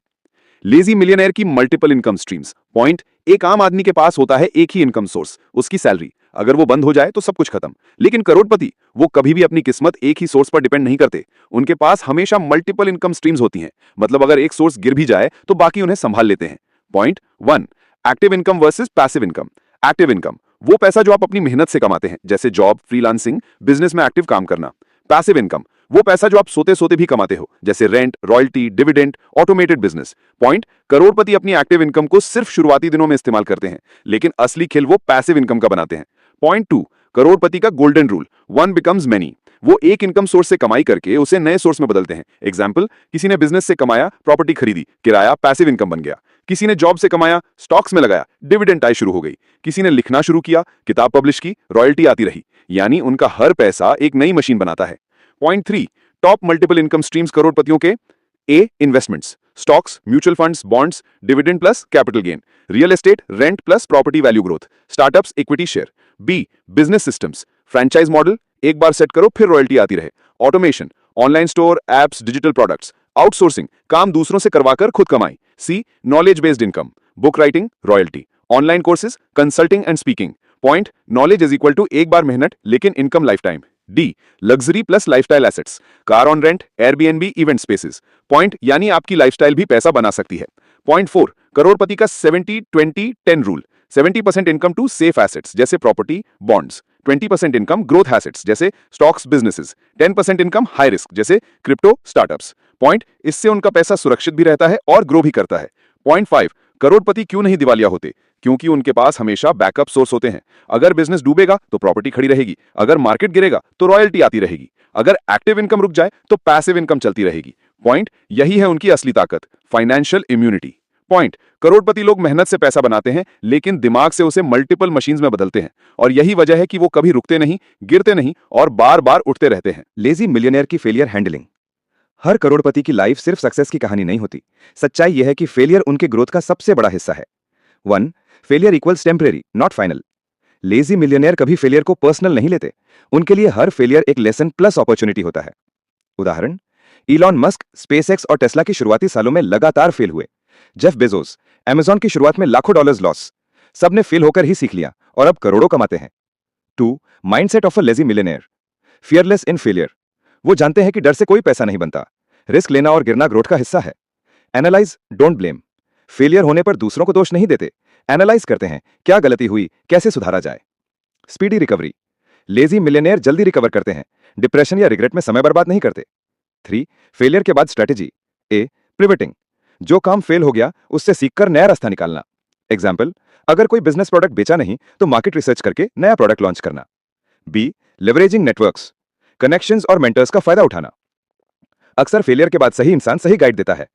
लेजी मिलियनेयर की मल्टीपल इनकम स्ट्रीम्स। पॉइंट, एक आम आदमी के पास होता है एक ही इनकम सोर्स, उसकी सैलरी। अगर वो बंद हो जाए तो सब कुछ खत्म। लेकिन करोड़पति, वो कभी भी अपनी किस्मत एक ही सोर्स पर डिपेंड नहीं करते। उनके पास हमेशा मल्टीपल इनकम स्ट्रीम्स होती हैं। मतलब अगर एक सोर्स गिर भी जाए तो बाकी उन्हें संभाल लेते हैं। Point 1, active income versus passive income. Active income, वो पैसा जो आप अपनी मेहनत से कमाते हैं, जैसे जॉब, फ्रीलांसिंग, बिजनेस में एक्टिव काम करना। पैसिव इनकम, वो पैसा जो आप सोते सोते भी कमाते हो, जैसे rent, royalty, dividend, automated business. Point, करोड़पति अपनी एक्टिव इनकम को सिर्फ शुरुआती दिनों में इस्तेमाल करते हैं, लेकिन असली खेल वो पैसिव इनकम का बनाते हैं। पॉइंट 2, करोड़पति का golden rule, one becomes many. वो एक इनकम सोर्स से कमाई करके उसे नए सोर्स में बदलते हैं। एग्जाम्पल, किसी ने बिजनेस से कमाया, प्रॉपर्टी खरीदी, किराया, पैसिव इनकम बन गया। किसी ने जॉब से कमाया, स्टॉक्स में लगाया, डिविडेंड आय शुरू हो गई। किसी ने लिखना शुरू किया, किताब पब्लिश की, रॉयल्टी आती रही। यानी उनका हर पैसा एक नई मशीन बनाता है। Point 3, top multiple income streams करोड़पतियों के। A, investments, stocks, mutual funds, bonds, dividend plus capital gain, real estate, rent plus property value growth, startups, equity share. B, business systems, franchise model, एक बार set करो फिर royalty आती रहे। Automation, online store, apps, digital products. Outsourcing, काम दूसरों से करवाकर खुद कमाई। C, knowledge based income, book writing, royalty, online courses, consulting and speaking. Point, knowledge is equal to एक बार मेहनत लेकिन income lifetime. D, luxury plus lifestyle assets, car on rent, Airbnb, event spaces. Point, यानी आपकी lifestyle भी पैसा बना सकती है। पॉइंट 4, करोड़पति का 70-20-10 rule. 70% income to safe assets जैसे property, bonds, 20% income growth assets जैसे stocks businesses, 10% income high risk जैसे क्रिप्टो स्टार्टअप्स। पॉइंट, इससे उनका पैसा सुरक्षित भी रहता है और ग्रो भी करता है। पॉइंट 5, करोड़पति क्यों नहीं दिवालिया होते? क्योंकि उनके पास हमेशा बैकअप सोर्स होते हैं। अगर बिजनेस डूबेगा तो प्रॉपर्टी खड़ी रहेगी, अगर मार्केट गिरेगा तो रॉयल्टी आती रहेगी, अगर एक्टिव इनकम रुक जाए तो पैसिव इनकम चलती रहेगी। पॉइंट, यही है उनकी असली ताकत, फाइनेंशियल इम्यूनिटी। पॉइंट, करोड़पति लोग मेहनत से पैसा बनाते हैं लेकिन दिमाग से उसे मल्टीपल मशीन्स में बदलते हैं, और यही वजह है कि वो कभी रुकते नहीं, गिरते नहीं और बार बार उठते रहते हैं। लेजी मिलियनेयर की फेलियर हैंडलिंग। हर करोड़पति की लाइफ सिर्फ सक्सेस की कहानी नहीं होती। सच्चाई यह है कि फेलियर उनके ग्रोथ का सबसे बड़ा हिस्सा है। 1. Failure equals temporary, not final. Lazy millionaire कभी फेलियर को पर्सनल नहीं लेते। उनके लिए हर फेलियर एक लेसन प्लस अपॉर्चुनिटी होता है। उदाहरण, इलॉन मस्क स्पेसएक्स और टेस्ला की शुरुआती सालों में लगातार फेल हुए। जेफ बेजोस अमेज़न की शुरुआत में लाखों डॉलर्स लॉस। सबने फेल होकर ही सीख लिया और अब करोड़ों कमाते हैं। 2. Mindset of a lazy millionaire, fearless in failure. वो जानते हैं कि डर से कोई पैसा नहीं बनता। रिस्क लेना और गिरना ग्रोथ का हिस्सा है। Analyse, don't blame. फेलियर होने पर दूसरों को दोष नहीं देते, एनालाइज करते हैं क्या गलती हुई, कैसे सुधारा जाए। स्पीडी रिकवरी, लेजी मिलियनेयर जल्दी रिकवर करते हैं, डिप्रेशन या रिग्रेट में समय बर्बाद नहीं करते। 3. फेलियर के बाद स्ट्रेटेजी। ए. पिवटिंग, जो काम फेल हो गया उससे सीखकर नया रास्ता निकालना। एग्जाम्पल, अगर कोई बिजनेस प्रोडक्ट बेचा नहीं तो मार्केट रिसर्च करके नया प्रोडक्ट लॉन्च करना। बी. लेवरेजिंग नेटवर्क्स, कनेक्शंस और मेंटर्स का फायदा उठाना। अक्सर फेलियर के बाद सही इंसान सही गाइड देता है।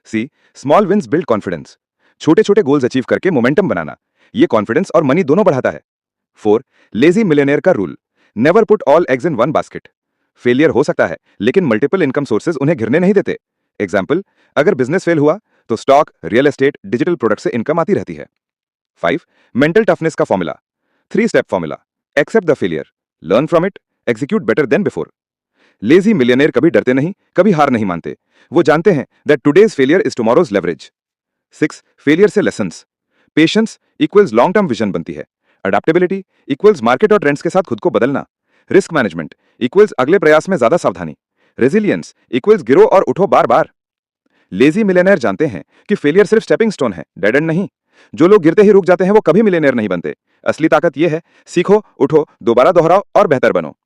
सी. स्मॉल विंस बिल्ड कॉन्फिडेंस, छोटे छोटे गोल्स अचीव करके मोमेंटम बनाना, ये कॉन्फिडेंस और मनी दोनों बढ़ाता है। 4. लेजी मिलियनेयर का rule, never put all eggs in one basket. Failure हो सकता है लेकिन मल्टीपल इनकम सोर्सेज उन्हें घिरने नहीं देते। एग्जाम्पल, अगर बिजनेस फेल हुआ तो stock, real estate, digital product से इनकम आती रहती है। 5. मेंटल टफनेस का formula, 3 step formula. Accept the failure, learn from it, execute better than before. Lazy millionaire कभी डरते नहीं, कभी हार नहीं मानते। वो जानते हैं that today's failure is tomorrow's leverage. 6. Failure से lessons, patience equals long term vision बनती है। अडेप्टेबिलिटी इक्वल्स मार्केट और ट्रेंड्स के साथ खुद को बदलना। रिस्क मैनेजमेंट इक्वल्स अगले प्रयास में ज्यादा सावधानी। रेजिलियंस इक्वल्स गिरो और उठो बार बार। लेजी मिलियनेयर जानते हैं कि फेलियर सिर्फ स्टेपिंग स्टोन है, डेड एंड नहीं। जो लोग गिरते ही रुक जाते हैं वो कभी मिलियनेयर नहीं बनते। असली ताकत यह है, सीखो, उठो, दोबारा दोहराओ और बेहतर बनो।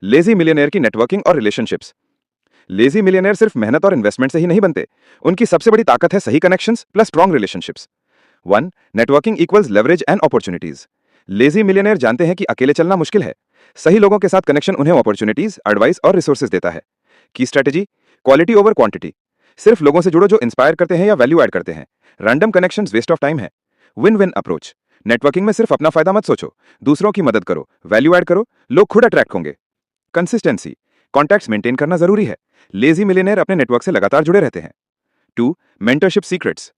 लेजी मिलियनेयर की नेटवर्किंग और रिलेशनशिप्स। लेजी मिलियनेयर सिर्फ मेहनत और इन्वेस्टमेंट से ही नहीं बनते, उनकी सबसे बड़ी ताकत है सही connections plus strong relationships. 1. Networking equals leverage and opportunities. Lazy millionaire जानते हैं कि अकेले चलना मुश्किल है, सही लोगों के साथ कनेक्शन उन्हें अपॉर्चुनिटीज, एडवाइस और रिसोर्सेज देता है। की स्ट्रेटेजी, क्वालिटी ओवर क्वांटिटी। सिर्फ लोगों से जुड़ो जो इंस्पायर करते हैं या वैल्यू ऐड करते हैं। Random connections waste of time है। विन विन अप्रोच, नेटवर्किंग में सिर्फ अपना फायदा मत सोचो, दूसरों की मदद करो, वैल्यू ऐड करो, लोग खुद अट्रैक्ट होंगे। कंसिस्टेंसी, कॉन्टैक्ट्स मेंटेन करना जरूरी है। लेजी मिलियनेयर अपने नेटवर्क से लगातार जुड़े रहते हैं। 2. मेंटरशिप सीक्रेट्स,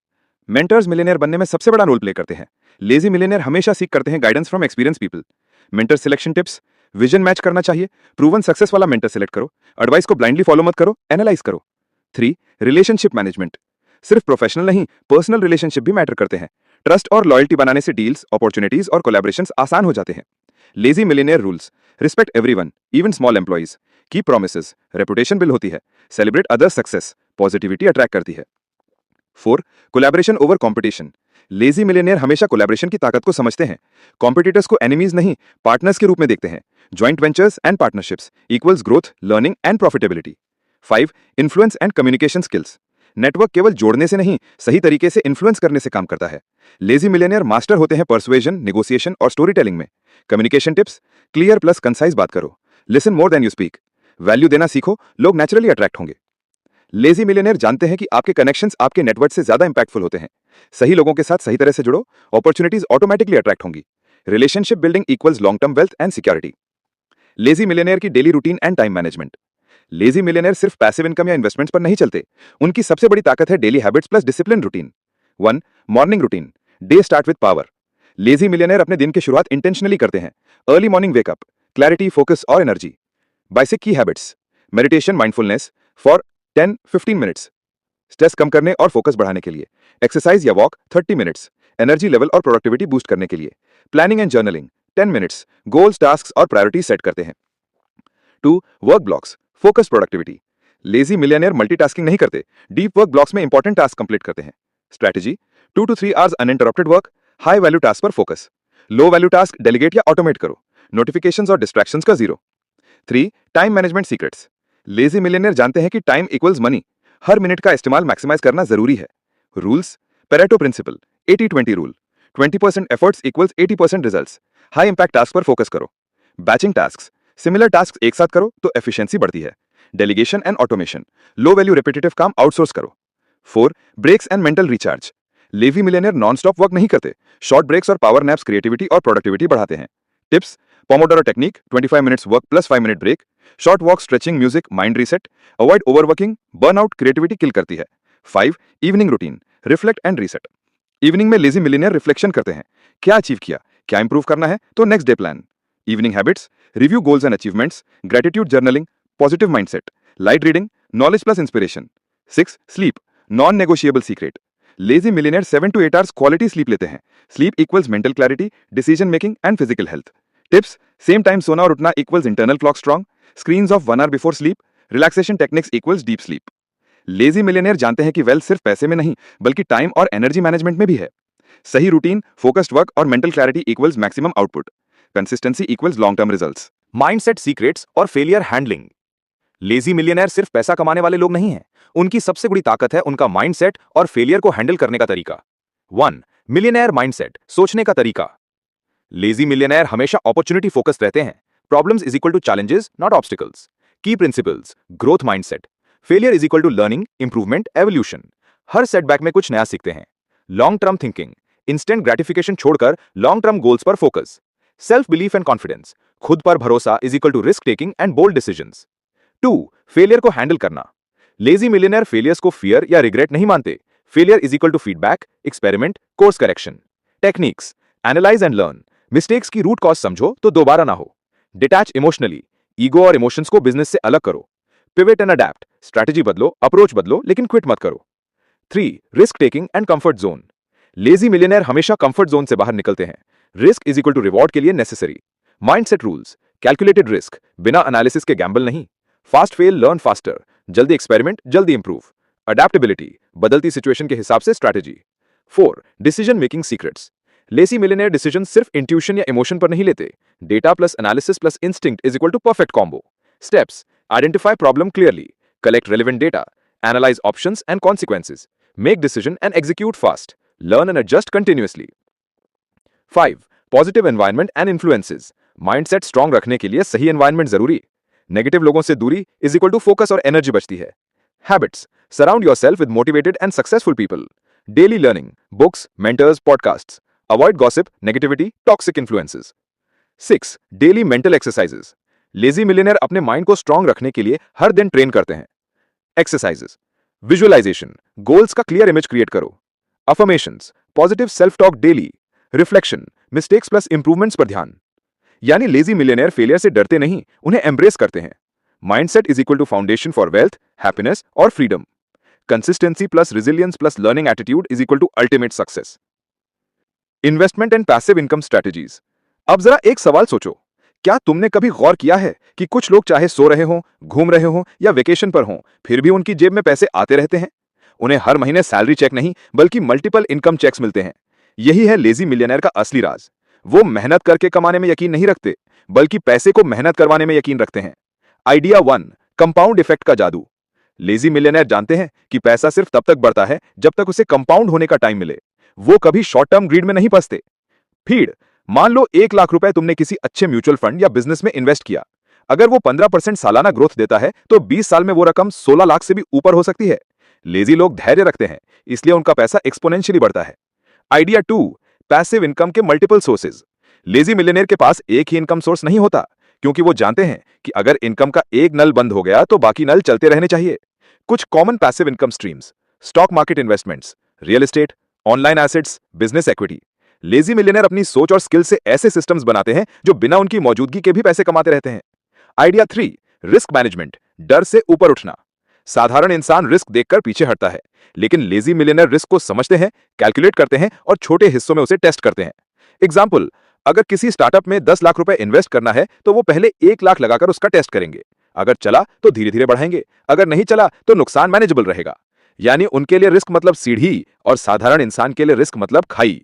मेंटर्स मिलियनेयर बनने में सबसे बड़ा रोल प्ले करते हैं। लेजी मिलियनेयर हमेशा सीख करते हैं guidance from experience people. Mentor selection tips, vision match करना चाहिए, प्रूवन सक्सेस वाला मेंटर सिलेक्ट करो, एडवाइस को ब्लाइंडली फॉलो मत करो, एनालाइज करो। 3. रिलेशनशिप मैनेजमेंट, सिर्फ प्रोफेशनल नहीं, पर्सनल रिलेशनशिप भी मैटर करते हैं। ट्रस्ट और लॉयल्टी बनाने से डील्स, अपॉर्चुनिटीज और कोलैबोरेशंस आसान हो जाते हैं। Lazy millionaire rules, respect everyone, even small employees, keep promises, reputation build होती है, celebrate others success, positivity attract करती है। 4. Collaboration over competition, lazy millionaire हमेशा कोलैबोरेशन की ताकत को समझते हैं। कॉम्पिटिटर्स को एनिमीज नहीं, पार्टनर्स के रूप में देखते हैं। Joint ventures and partnerships equals growth, learning and profitability. 5. Influence and communication skills, network केवल जोड़ने से नहीं, सही तरीके से इन्फ्लुएंस करने से काम करता है। लेजी मिलियनेयर मास्टर होते हैं पर्सुएजन, नेगोशिएशन और स्टोरी टेलिंग में। Communication tips, clear plus concise बात करो, listen more than you speak, value देना सीखो, लोग नेचुरली अट्रैक्ट होंगे। लेजी मिलियनेयर जानते हैं कि आपके कनेक्शंस आपके नेटवर्क से ज्यादा इंपैक्टफुल होते हैं। सही लोगों के साथ सही तरह से जुड़ो, अपॉर्चुनिटीज ऑटोमेटिकली अट्रैक्ट होंगी। Relationship building equals long term wealth and security. Lazy millionaire की daily routine and time management, lazy millionaire सिर्फ पैसिव इनकम या इन्वेस्टमेंट्स पर नहीं चलते, उनकी सबसे बड़ी ताकत है daily habits plus discipline routine. 1. Morning routine, day start with power. Lazy millionaire अपने दिन की शुरुआत इंटेंशनली करते हैं। Early morning wake up, clarity, focus और एनर्जी। बेसिक की habits, meditation, mindfulness for 10-15 minutes, stress कम करने और फोकस बढ़ाने के लिए। एक्सरसाइज या वॉक 30 मिनट्स, एनर्जी लेवल और प्रोडक्टिविटी बूस्ट करने के लिए। Planning and journaling 10 minutes, goals, tasks और प्रायोरिटी सेट करते हैं। 2. Work blocks, focus, productivity. Lazy millionaire multitasking नहीं करते, डीप वर्क ब्लॉक्स में इंपॉर्टेंट टास्क कंप्लीट करते हैं। Strategy, 2 to 3 hours uninterrupted work, high value task पर फोकस। लो वैल्यू टास्क डेलीगेट या ऑटोमेट करो। नोटिफिकेशंस और डिस्ट्रैक्शंस का zero. 3. Time management secrets. Lazy millionaire जानते हैं कि टाइम इक्वल्स मनी, हर मिनट का इस्तेमाल मैक्सिमाइज करना जरूरी है। Rules, Pareto principle, 80-20 rule, 20% efforts equals 80% results. High impact task पर फोकस करो। बैचिंग टास्क, सिमिलर टास्क एक साथ करो तो एफिशिएंसी बढ़ती है। Delegation and automation, low value repetitive काम आउटसोर्स करो। 4. Breaks and mental recharge. Lazy millionaire non stop work नहीं करते, शॉर्ट ब्रेक्स और पावर नैप्स क्रिएटिविटी और प्रोडक्टिविटी बढ़ाते हैं। Tips, Pomodoro technique, 25 minutes work plus 5 minute break, short walk, stretching, music, mind reset, avoid overworking, burnout creativity kill करती है। 5. Evening routine, reflect and reset. Evening में lazy millionaire reflection करते हैं, क्या achieve किया, क्या इंप्रूव करना है, तो next day plan. Evening habits, review goals and achievements, gratitude journaling, positive mindset, light reading, knowledge plus inspiration. 6. Sleep, non negotiable secret. Lazy millionaire 7 to 8 hours quality sleep लेते हैं। Sleep equals mental clarity, decision making and physical health. Tips, same time सोना और उठना equals internal clock strong, screens of 1 hour before sleep, relaxation techniques equals deep sleep. Lazy millionaire जानते हैं कि wealth सिर्फ पैसे में नहीं बल्कि टाइम और एनर्जी मैनेजमेंट में भी है। सही रूटीन, फोकस्ड वर्क और mental clarity equals maximum output, consistency equals long term results. Mindset secrets और फेलियर हैंडलिंग। लेजी मिलियनेयर सिर्फ पैसा कमाने वाले लोग नहीं हैं, उनकी सबसे बड़ी ताकत है उनका माइंडसेट और फेलियर को हैंडल करने का तरीका। 1. मिलियनेयर माइंडसेट, सोचने का तरीका। लेजी मिलियनेयर हमेशा अपॉर्चुनिटी फोकस्ड रहते हैं। Problems is equal to challenges not obstacles. Key principles, growth mindset, failure is equal to learning, improvement, evolution. हर सेटबैक में कुछ नया सीखते हैं। Long term thinking, instant gratification छोड़कर लॉन्ग टर्म गोल्स पर focus. Self belief and confidence, खुद पर भरोसा is equal to risk taking and bold decisions. 2. Failure को हैंडल करना। लेजी मिलियनेयर फेलियर्स को फियर या रिग्रेट नहीं मानते। Failure is equal to feedback, experiment, course correction. Techniques, analyse and learn, mistakes की रूट कॉज समझो तो दोबारा ना हो। डिटैच इमोशनली, ईगो और इमोशंस को बिजनेस से अलग करो। पिवट एंड अडैप्ट, स्ट्रैटेजी बदलो, अप्रोच बदलो लेकिन क्विट मत करो। 3. Risk taking and comfort zone. Lazy millionaire हमेशा कंफर्ट जोन से बाहर निकलते हैं। Risk is equal to reward के लिए necessary. Mindset rules, calculated risk, बिना एनालिसिस के गैम्बल नहीं। फास्ट फेल, लर्न फास्टर, जल्दी एक्सपेरिमेंट, जल्दी इंप्रूव। अडेप्टेबिलिटी, बदलती सिचुएशन के हिसाब से strategy. 4. Decision making secrets. Lazy millionaire decision सिर्फ इंट्यूशन या इमोशन पर नहीं लेते। Data plus analysis plus instinct is equal to perfect combo. Steps, identify problem clearly, collect relevant data, analyse options and consequences, make decision and execute fast, learn and adjust continuously. 5. Positive environment and influences. Mindset strong रखने के लिए सही environment जरूरी। Negative लोगों से दूरी is equal to focus और energy बचती है। Habits, surround yourself with motivated and successful people. Daily learning, books, mentors, podcasts. Avoid gossip, negativity, toxic influences. 6. Daily mental exercises. Lazy millionaire अपने माइंड को strong रखने के लिए हर दिन ट्रेन करते हैं। एक्सरसाइजेस, विजुअलाइजेशन, गोल्स का क्लियर इमेज क्रिएट करो। Affirmations, positive self talk daily. Reflection, mistakes plus improvements पर ध्यान। यानी लेजी मिलियनेयर फेलियर से डरते नहीं, उन्हें एम्ब्रेस करते हैं। Mindset is equal to foundation for wealth, happiness और freedom. Consistency plus resilience plus learning attitude is equal to ultimate success. Investment and passive income strategies. अब जरा एक सवाल सोचो, क्या तुमने कभी गौर किया है कि कुछ लोग चाहे सो रहे हों, घूम रहे हों या वेकेशन पर हों, फिर भी उनकी जेब में पैसे आते रहते हैं? उन्हें हर महीने सैलरी चेक नहीं बल्कि मल्टीपल इनकम चेक्स मिलते हैं। यही है लेजी मिलियनेयर का असली राज। वो मेहनत करके कमाने में यकीन नहीं रखते बल्कि पैसे को मेहनत करवाने में यकीन रखते हैं। आइडिया 1, कंपाउंड इफेक्ट का जादू। लेजी मिलियनेयर जानते हैं कि पैसा सिर्फ तब तक बढ़ता है जब तक उसे कंपाउंड होने का टाइम मिले। वो कभी शॉर्ट टर्म ग्रीड में नहीं फंसते। फीड, मान लो 1 लाख रुपए तुमने किसी अच्छे म्यूचुअल फंड या बिजनेस में इन्वेस्ट किया। अगर वो 15% सालाना ग्रोथ देता है तो 20 साल में वो रकम 16 लाख से भी ऊपर हो सकती है। लेजी लोग धैर्य रखते हैं, इसलिए उनका पैसा एक्सपोनेंशियली बढ़ता है। आइडिया 2, पैसिव इनकम के मल्टीपल सोर्सेज। लेजी मिलियनेयर के पास एक ही इनकम सोर्स नहीं होता, क्योंकि वो जानते हैं कि अगर इनकम का एक नल बंद हो गया तो बाकी नल चलते रहने चाहिए। कुछ common passive income streams, stock market investments, real estate, online assets, business equity. Lazy millionaire अपनी सोच और स्किल से ऐसे सिस्टम्स बनाते हैं जो बिना उनकी मौजूदगी के भी पैसे कमाते रहते हैं। आइडिया 3, रिस्क मैनेजमेंट, डर से ऊपर उठना। साधारण इंसान रिस्क देखकर पीछे हटता है, लेकिन लेजी मिलियनेयर रिस्क को समझते हैं, कैलकुलेट करते हैं और छोटे हिस्सों में उसे टेस्ट करते हैं। एग्जाम्पल, अगर किसी स्टार्टअप में 10 लाख रुपए इन्वेस्ट करना है तो वो पहले 1 लाख लगाकर उसका टेस्ट करेंगे। अगर चला तो धीरे धीरे बढ़ाएंगे, अगर नहीं चला तो नुकसान मैनेजेबल रहेगा। यानी उनके लिए रिस्क मतलब सीढ़ी और साधारण इंसान के लिए रिस्क मतलब खाई।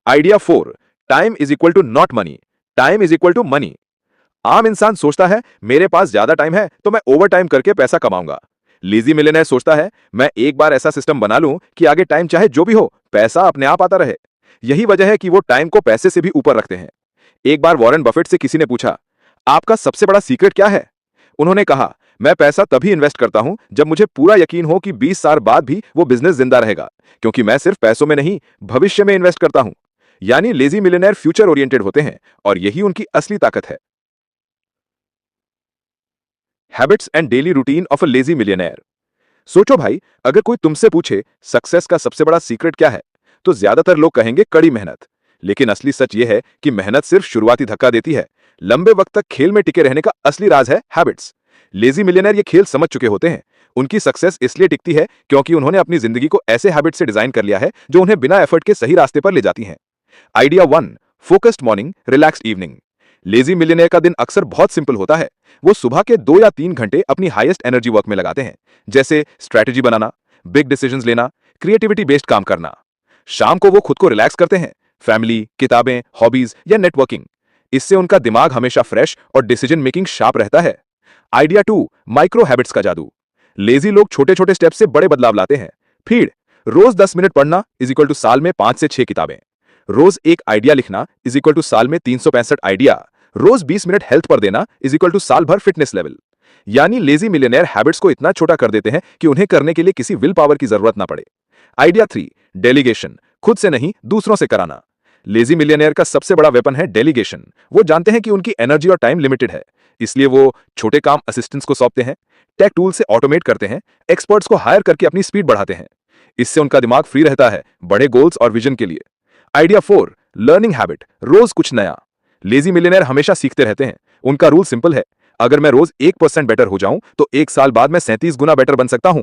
Idea 4, time is equal to not money, time is equal to money. आम इंसान सोचता है मेरे पास ज्यादा टाइम है तो मैं ओवर टाइम करके पैसा कमाऊंगा। लेजी मिलियनेयर सोचता है मैं एक बार ऐसा सिस्टम बना लूं कि आगे टाइम चाहे जो भी हो पैसा अपने आप आता रहे। यही वजह है कि वो टाइम को पैसे से भी ऊपर रखते हैं। एक बार वॉरेन बफेट से किसी ने पूछा, आपका सबसे बड़ा सीक्रेट क्या है? उन्होंने कहा, मैं पैसा तभी इन्वेस्ट करता हूं जब मुझे पूरा यकीन हो कि 20 साल बाद भी वो बिजनेस जिंदा रहेगा, क्योंकि मैं सिर्फ पैसों में नहीं भविष्य में इन्वेस्ट करता हूं। यानी लेजी मिलियनेयर फ्यूचर ओरिएंटेड होते हैं और यही उनकी असली ताकत है। Habits and daily routine of a lazy millionaire. सोचो भाई, अगर कोई तुमसे पूछे सक्सेस का सबसे बड़ा सीक्रेट क्या है, तो ज्यादातर लोग कहेंगे कड़ी मेहनत। लेकिन असली सच यह है कि मेहनत सिर्फ शुरुआती धक्का देती है। लंबे वक्त तक खेल में टिके रहने का असली राज है हैबिट्स। लेजी मिलियनेयर ये खेल समझ चुके होते हैं। उनकी सक्सेस इसलिए टिकती है क्योंकि उन्होंने अपनी जिंदगी को ऐसे हैबिट से डिजाइन कर लिया है जो उन्हें बिना एफर्ट के सही रास्ते पर ले जाती हैं। Idea 1, focused morning, relaxed evening. Lazy millionaire का दिन अक्सर बहुत सिंपल होता है। वो सुबह के 2 या 3 घंटे अपनी हाईएस्ट एनर्जी वर्क में लगाते हैं, जैसे स्ट्रैटेजी बनाना, बिग डिसीजंस लेना, क्रिएटिविटी बेस्ड काम करना। शाम को वो खुद को रिलैक्स करते हैं, फैमिली, किताबें, हॉबीज या नेटवर्किंग। इससे उनका दिमाग हमेशा फ्रेश और डिसीजन मेकिंग शार्प रहता है। आइडिया 2, माइक्रो हैबिट्स का जादू। लेजी लोग छोटे छोटे स्टेप से बड़े बदलाव लाते हैं। फीड, रोज 10 मिनट पढ़ना इज इक्वल टू साल में 5 से 6 किताबें। रोज एक आइडिया लिखना इज इक्वल टू साल में 365 आइडिया। रोज 20 मिनट हेल्थ पर देना इज इक्वल टू साल भर फिटनेस लेवल। यानी लेजी मिलियनेयर हैबिट्स को इतना छोटा कर देते हैं कि उन्हें करने के लिए किसी विल पावर की जरूरत ना पड़े। आइडिया 3, डेलीगेशन, खुद से नहीं दूसरों से कराना। लेजी मिलियनेयर का सबसे बड़ा वेपन है डेलीगेशन। वो जानते हैं कि उनकी एनर्जी और टाइम लिमिटेड है, इसलिए वो छोटे काम असिस्टेंट्स को सौंपते हैं, टेक टूल से ऑटोमेट करते हैं, एक्सपर्ट्स को हायर करके अपनी स्पीड बढ़ाते हैं। इससे उनका दिमाग फ्री रहता है बड़े गोल्स और विजन के लिए। आइडिया 4, लर्निंग हैबिट, रोज कुछ नया। लेजी मिलियनेयर हमेशा सीखते रहते हैं। उनका रूल सिंपल है, अगर मैं रोज 1% बेटर हो जाऊं तो 1 साल बाद मैं 37 गुना बेटर बन सकता हूं।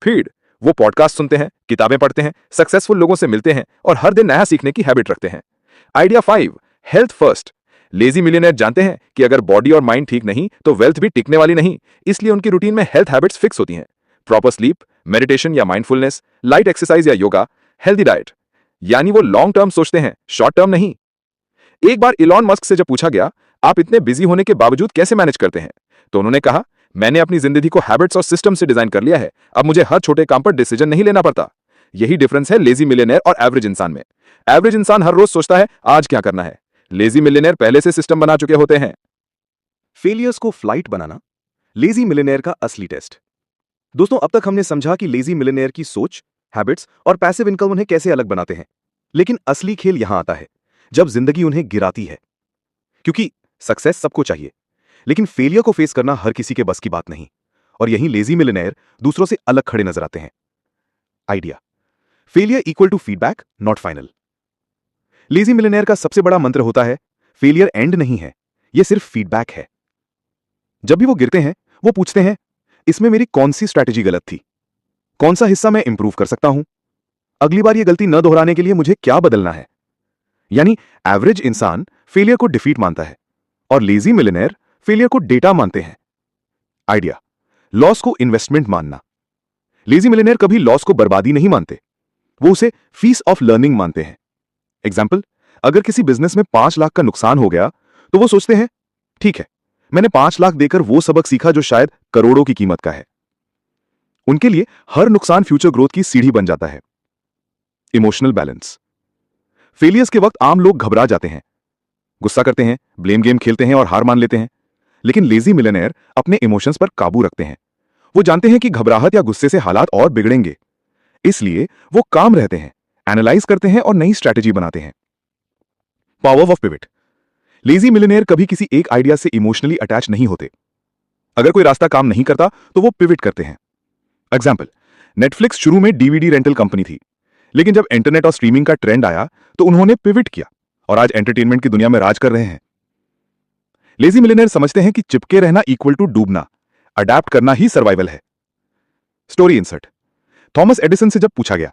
फीड, वो पॉडकास्ट सुनते हैं, किताबें पढ़ते हैं, सक्सेसफुल लोगों से मिलते हैं और हर दिन नया सीखने की हैबिट रखते हैं। Idea 5, health first. Lazy millionaire जानते हैं कि अगर बॉडी और माइंड ठीक नहीं तो वेल्थ भी टिकने वाली नहीं, इसलिए उनकी रूटीन में हेल्थ हैबिट्स फिक्स होती हैं। प्रॉपर स्लीप, मेडिटेशन या माइंडफुलनेस, लाइट एक्सरसाइज या योगा, हेल्दी डाइट। यानी वो लॉन्ग टर्म सोचते हैं, शॉर्ट टर्म नहीं। एक बार इलॉन मस्क से जब पूछा गया, आप इतने बिजी होने के बावजूद कैसे मैनेज करते हैं, तो उन्होंने कहा, मैंने अपनी जिंदगी को हैबिट्स और सिस्टम से डिजाइन कर लिया है। अब मुझे हर छोटे काम पर डिसीजन नहीं लेना पड़ता। यही डिफरेंस है लेजी मिलियनेयर और एवरेज इंसान में। एवरेज इंसान हर रोज सोचता है आज क्या करना है। लेजी मिलियनेयर पहले से सिस्टम बना चुके होते हैं। फेलियर्स को फ्लाइट बनाना, लेजी मिलियनेयर का असली टेस्ट। दोस्तों, अब तक हमने समझा कि लेजी मिलियनेयर की सोच, हैबिट्स और पैसिव इनकम उन्हें कैसे अलग बनाते हैं। लेकिन असली खेल यहां आता है जब जिंदगी उन्हें गिराती है। क्योंकि सक्सेस सबको चाहिए, लेकिन फेलियर को फेस करना हर किसी के बस की बात नहीं। और यहीं लेजी मिलियनेयर दूसरों से अलग खड़े नजर आते हैं। Idea, failure equal to feedback, not final. Lazy millionaire का सबसे बड़ा मंत्र होता है, फेलियर एंड नहीं है, यह सिर्फ फीडबैक है। जब भी वो गिरते हैं, वो पूछते हैं, इसमें मेरी कौन सी स्ट्रैटेजी गलत थी, कौन सा हिस्सा मैं इंप्रूव कर सकता हूं, अगली बार यह गलती न दोहराने के लिए मुझे क्या बदलना है। यानी एवरेज इंसान फेलियर को डिफीट मानता है और लेजी मिलियनेयर फेलियर को डेटा मानते हैं। आइडिया, लॉस को इन्वेस्टमेंट मानना। लेजी मिलियनेयर कभी लॉस को बर्बादी नहीं मानते, वो उसे फीस ऑफ लर्निंग मानते हैं। एग्जाम्पल, अगर किसी बिजनेस में 5 लाख का नुकसान हो गया तो वो सोचते हैं, ठीक है, मैंने 5 लाख देकर वो सबक सीखा जो शायद करोड़ों की कीमत का है। उनके लिए हर नुकसान फ्यूचर ग्रोथ की सीढ़ी बन जाता है। इमोशनल बैलेंस, फेलियर्स के वक्त आम लोग घबरा जाते हैं, गुस्सा करते हैं, ब्लेम गेम खेलते हैं और हार मान लेते हैं। लेकिन लेजी मिलियनेयर अपने इमोशंस पर काबू रखते हैं। वो जानते हैं कि घबराहट या गुस्से से हालात और बिगड़ेंगे, इसलिए वो काम रहते हैं, एनालाइज करते हैं और नई स्ट्रैटेजी बनाते हैं। Power of pivot, lazy millionaire कभी किसी एक आइडिया से इमोशनली अटैच नहीं होते। अगर कोई रास्ता काम नहीं करता तो वो पिवट करते हैं। एग्जाम्पल, नेटफ्लिक्स शुरू में डीवीडी रेंटल कंपनी थी, लेकिन जब इंटरनेट और स्ट्रीमिंग का ट्रेंड आया तो उन्होंने पिवट किया और आज एंटरटेनमेंट की दुनिया में राज कर रहे हैं। लेजी मिलियनेयर समझते हैं कि चिपके रहना इक्वल टू डूबना, अडैप्ट करना ही सर्वाइवल है। स्टोरी इंसर्ट, थॉमस एडिसन से जब पूछा गया,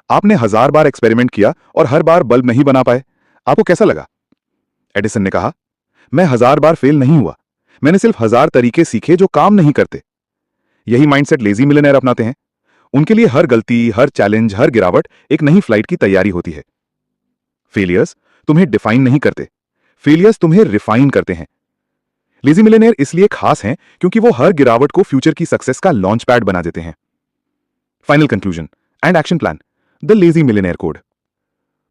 आपने 1000 बार एक्सपेरिमेंट किया और हर बार बल्ब नहीं बना पाए, आपको कैसा लगा? एडिसन ने कहा, मैं 1000 बार फेल नहीं हुआ, मैंने सिर्फ 1000 तरीके सीखे जो काम नहीं करते। यही माइंडसेट लेजी मिलियनेयर अपनाते हैं। उनके लिए हर गलती, हर चैलेंज, हर गिरावट एक नई फ्लाइट की तैयारी होती है। फेलियर्स तुम्हें डिफाइन नहीं करते, फेलियर्स तुम्हें रिफाइन करते हैं। लेजी मिलियनेयर इसलिए खास हैं क्योंकि वो हर गिरावट को फ्यूचर की सक्सेस का लॉन्च पैड बना देते हैं। Final conclusion and action plan, the lazy millionaire code.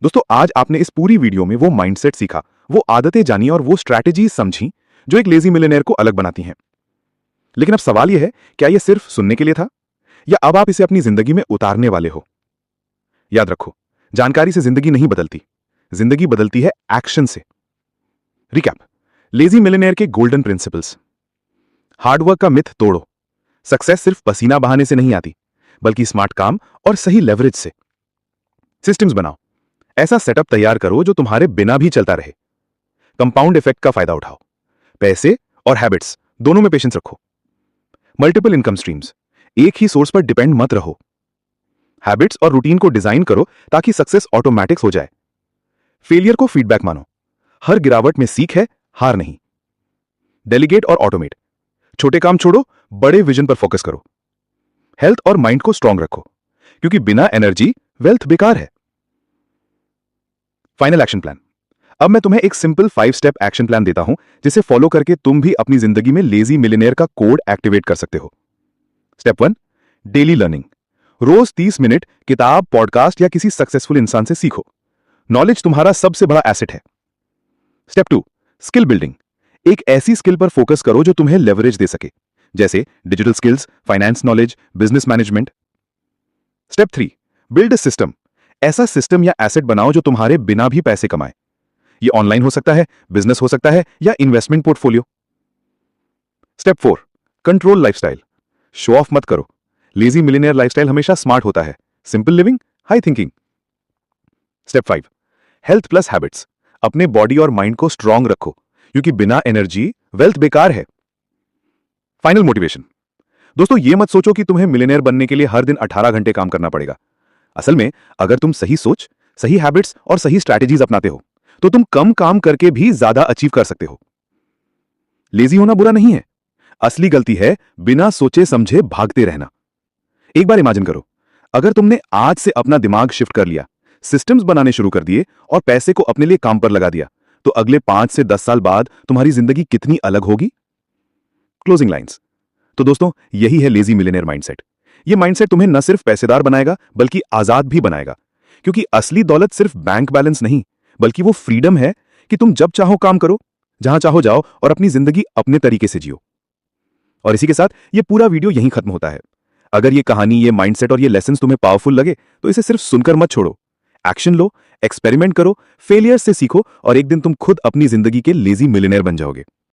दोस्तों, आज आपने इस पूरी वीडियो में वो माइंडसेट सीखा, वो आदतें जानी और वो स्ट्रैटेजी समझी जो एक लेजी मिलियनेयर को अलग बनाती हैं। लेकिन अब सवाल यह है, क्या यह सिर्फ सुनने के लिए था या अब आप इसे अपनी जिंदगी में उतारने वाले हो? याद रखो, जानकारी से जिंदगी नहीं बदलती, जिंदगी बदलती है एक्शन से। रिकैप, लेजी मिलियनेयर के गोल्डन प्रिंसिपल्स। हार्डवर्क का मिथ तोड़ो। सक्सेस सिर्फ पसीना बहाने से नहीं आती, बल्कि स्मार्ट काम और सही लेवरेज से। सिस्टम्स बनाओ, ऐसा सेटअप तैयार करो जो तुम्हारे बिना भी चलता रहे। कंपाउंड इफेक्ट का फायदा उठाओ। पैसे और हैबिट्स दोनों में पेशेंस रखो। मल्टीपल इनकम स्ट्रीम्स, एक ही सोर्स पर डिपेंड मत रहो। हैबिट्स और रूटीन को डिजाइन करो ताकि सक्सेस ऑटोमैटिक हो जाए। फेलियर को फीडबैक मानो, हर गिरावट में सीख है, हार नहीं। डेलीगेट और ऑटोमेट, छोटे काम छोड़ो, बड़े विजन पर फोकस करो। हेल्थ और माइंड को स्ट्रांग रखो, क्योंकि बिना एनर्जी वेल्थ बेकार है। Final action plan. अब मैं तुम्हें एक सिंपल 5 स्टेप एक्शन प्लान देता हूं, जिसे फॉलो करके तुम भी अपनी जिंदगी में लेजी मिलियनेयर का कोड एक्टिवेट कर सकते हो। Step 1, daily learning. रोज 30 मिनट किताब, पॉडकास्ट या किसी सक्सेसफुल इंसान से सीखो। नॉलेज तुम्हारा सबसे बड़ा एसेट है। Step 2, skill building. एक ऐसी स्किल पर फोकस करो जो तुम्हें लेवरेज दे सके, जैसे digital skills, finance knowledge, business management. Step 3, build a system. ऐसा सिस्टम या एसेट बनाओ जो तुम्हारे बिना भी पैसे कमाए। ये ऑनलाइन हो सकता है, बिजनेस हो सकता है या investment portfolio. Step 4, control lifestyle. Show off मत करो। लेजी मिलियनेयर लाइफस्टाइल हमेशा स्मार्ट होता है, simple living, high thinking. Step 5, health plus habits. अपने बॉडी और माइंड को स्ट्रांग रखो, क्योंकि बिना एनर्जी वेल्थ बेकार है। Final motivation. दोस्तों, ये मत सोचो कि तुम्हें मिलियनेयर बनने के लिए हर दिन 18 घंटे काम करना पड़ेगा। असल में अगर तुम सही सोच, सही हैबिट्स और सही स्ट्रैटेजीज अपनाते हो तो तुम कम काम करके भी ज्यादा अचीव कर सकते हो। लेजी होना बुरा नहीं है, असली गलती है बिना सोचे समझे भागते रहना। एक बार इमेजिन करो, अगर तुमने आज से अपना दिमाग शिफ्ट कर लिया, सिस्टम्स बनाने शुरू कर दिए और पैसे को अपने लिए काम पर लगा दिया, तो अगले 5 से 10 साल बाद तुम्हारी जिंदगी कितनी अलग होगी। Closing lines. तो दोस्तों, यही है लेजी मिलियनेयर माइंडसेट। ये माइंडसेट तुम्हें न सिर्फ पैसेदार बनाएगा बल्कि आजाद भी बनाएगा, क्योंकि असली दौलत सिर्फ बैंक बैलेंस नहीं, बल्कि वो फ्रीडम है कि तुम जब चाहो काम करो, जहां चाहो जाओ और अपनी जिंदगी अपने तरीके से जियो। और इसी के साथ ये पूरा वीडियो यहीं खत्म होता है। अगर ये कहानी, ये माइंडसेट और ये लेसन्स तुम्हें पावरफुल लगे तो इसे सिर्फ सुनकर मत छोड़ो, एक्शन लो, एक्सपेरिमेंट करो, फेलियर से सीखो और एक दिन तुम खुद अपनी जिंदगी के लेजी मिलियनेयर बन जाओगे।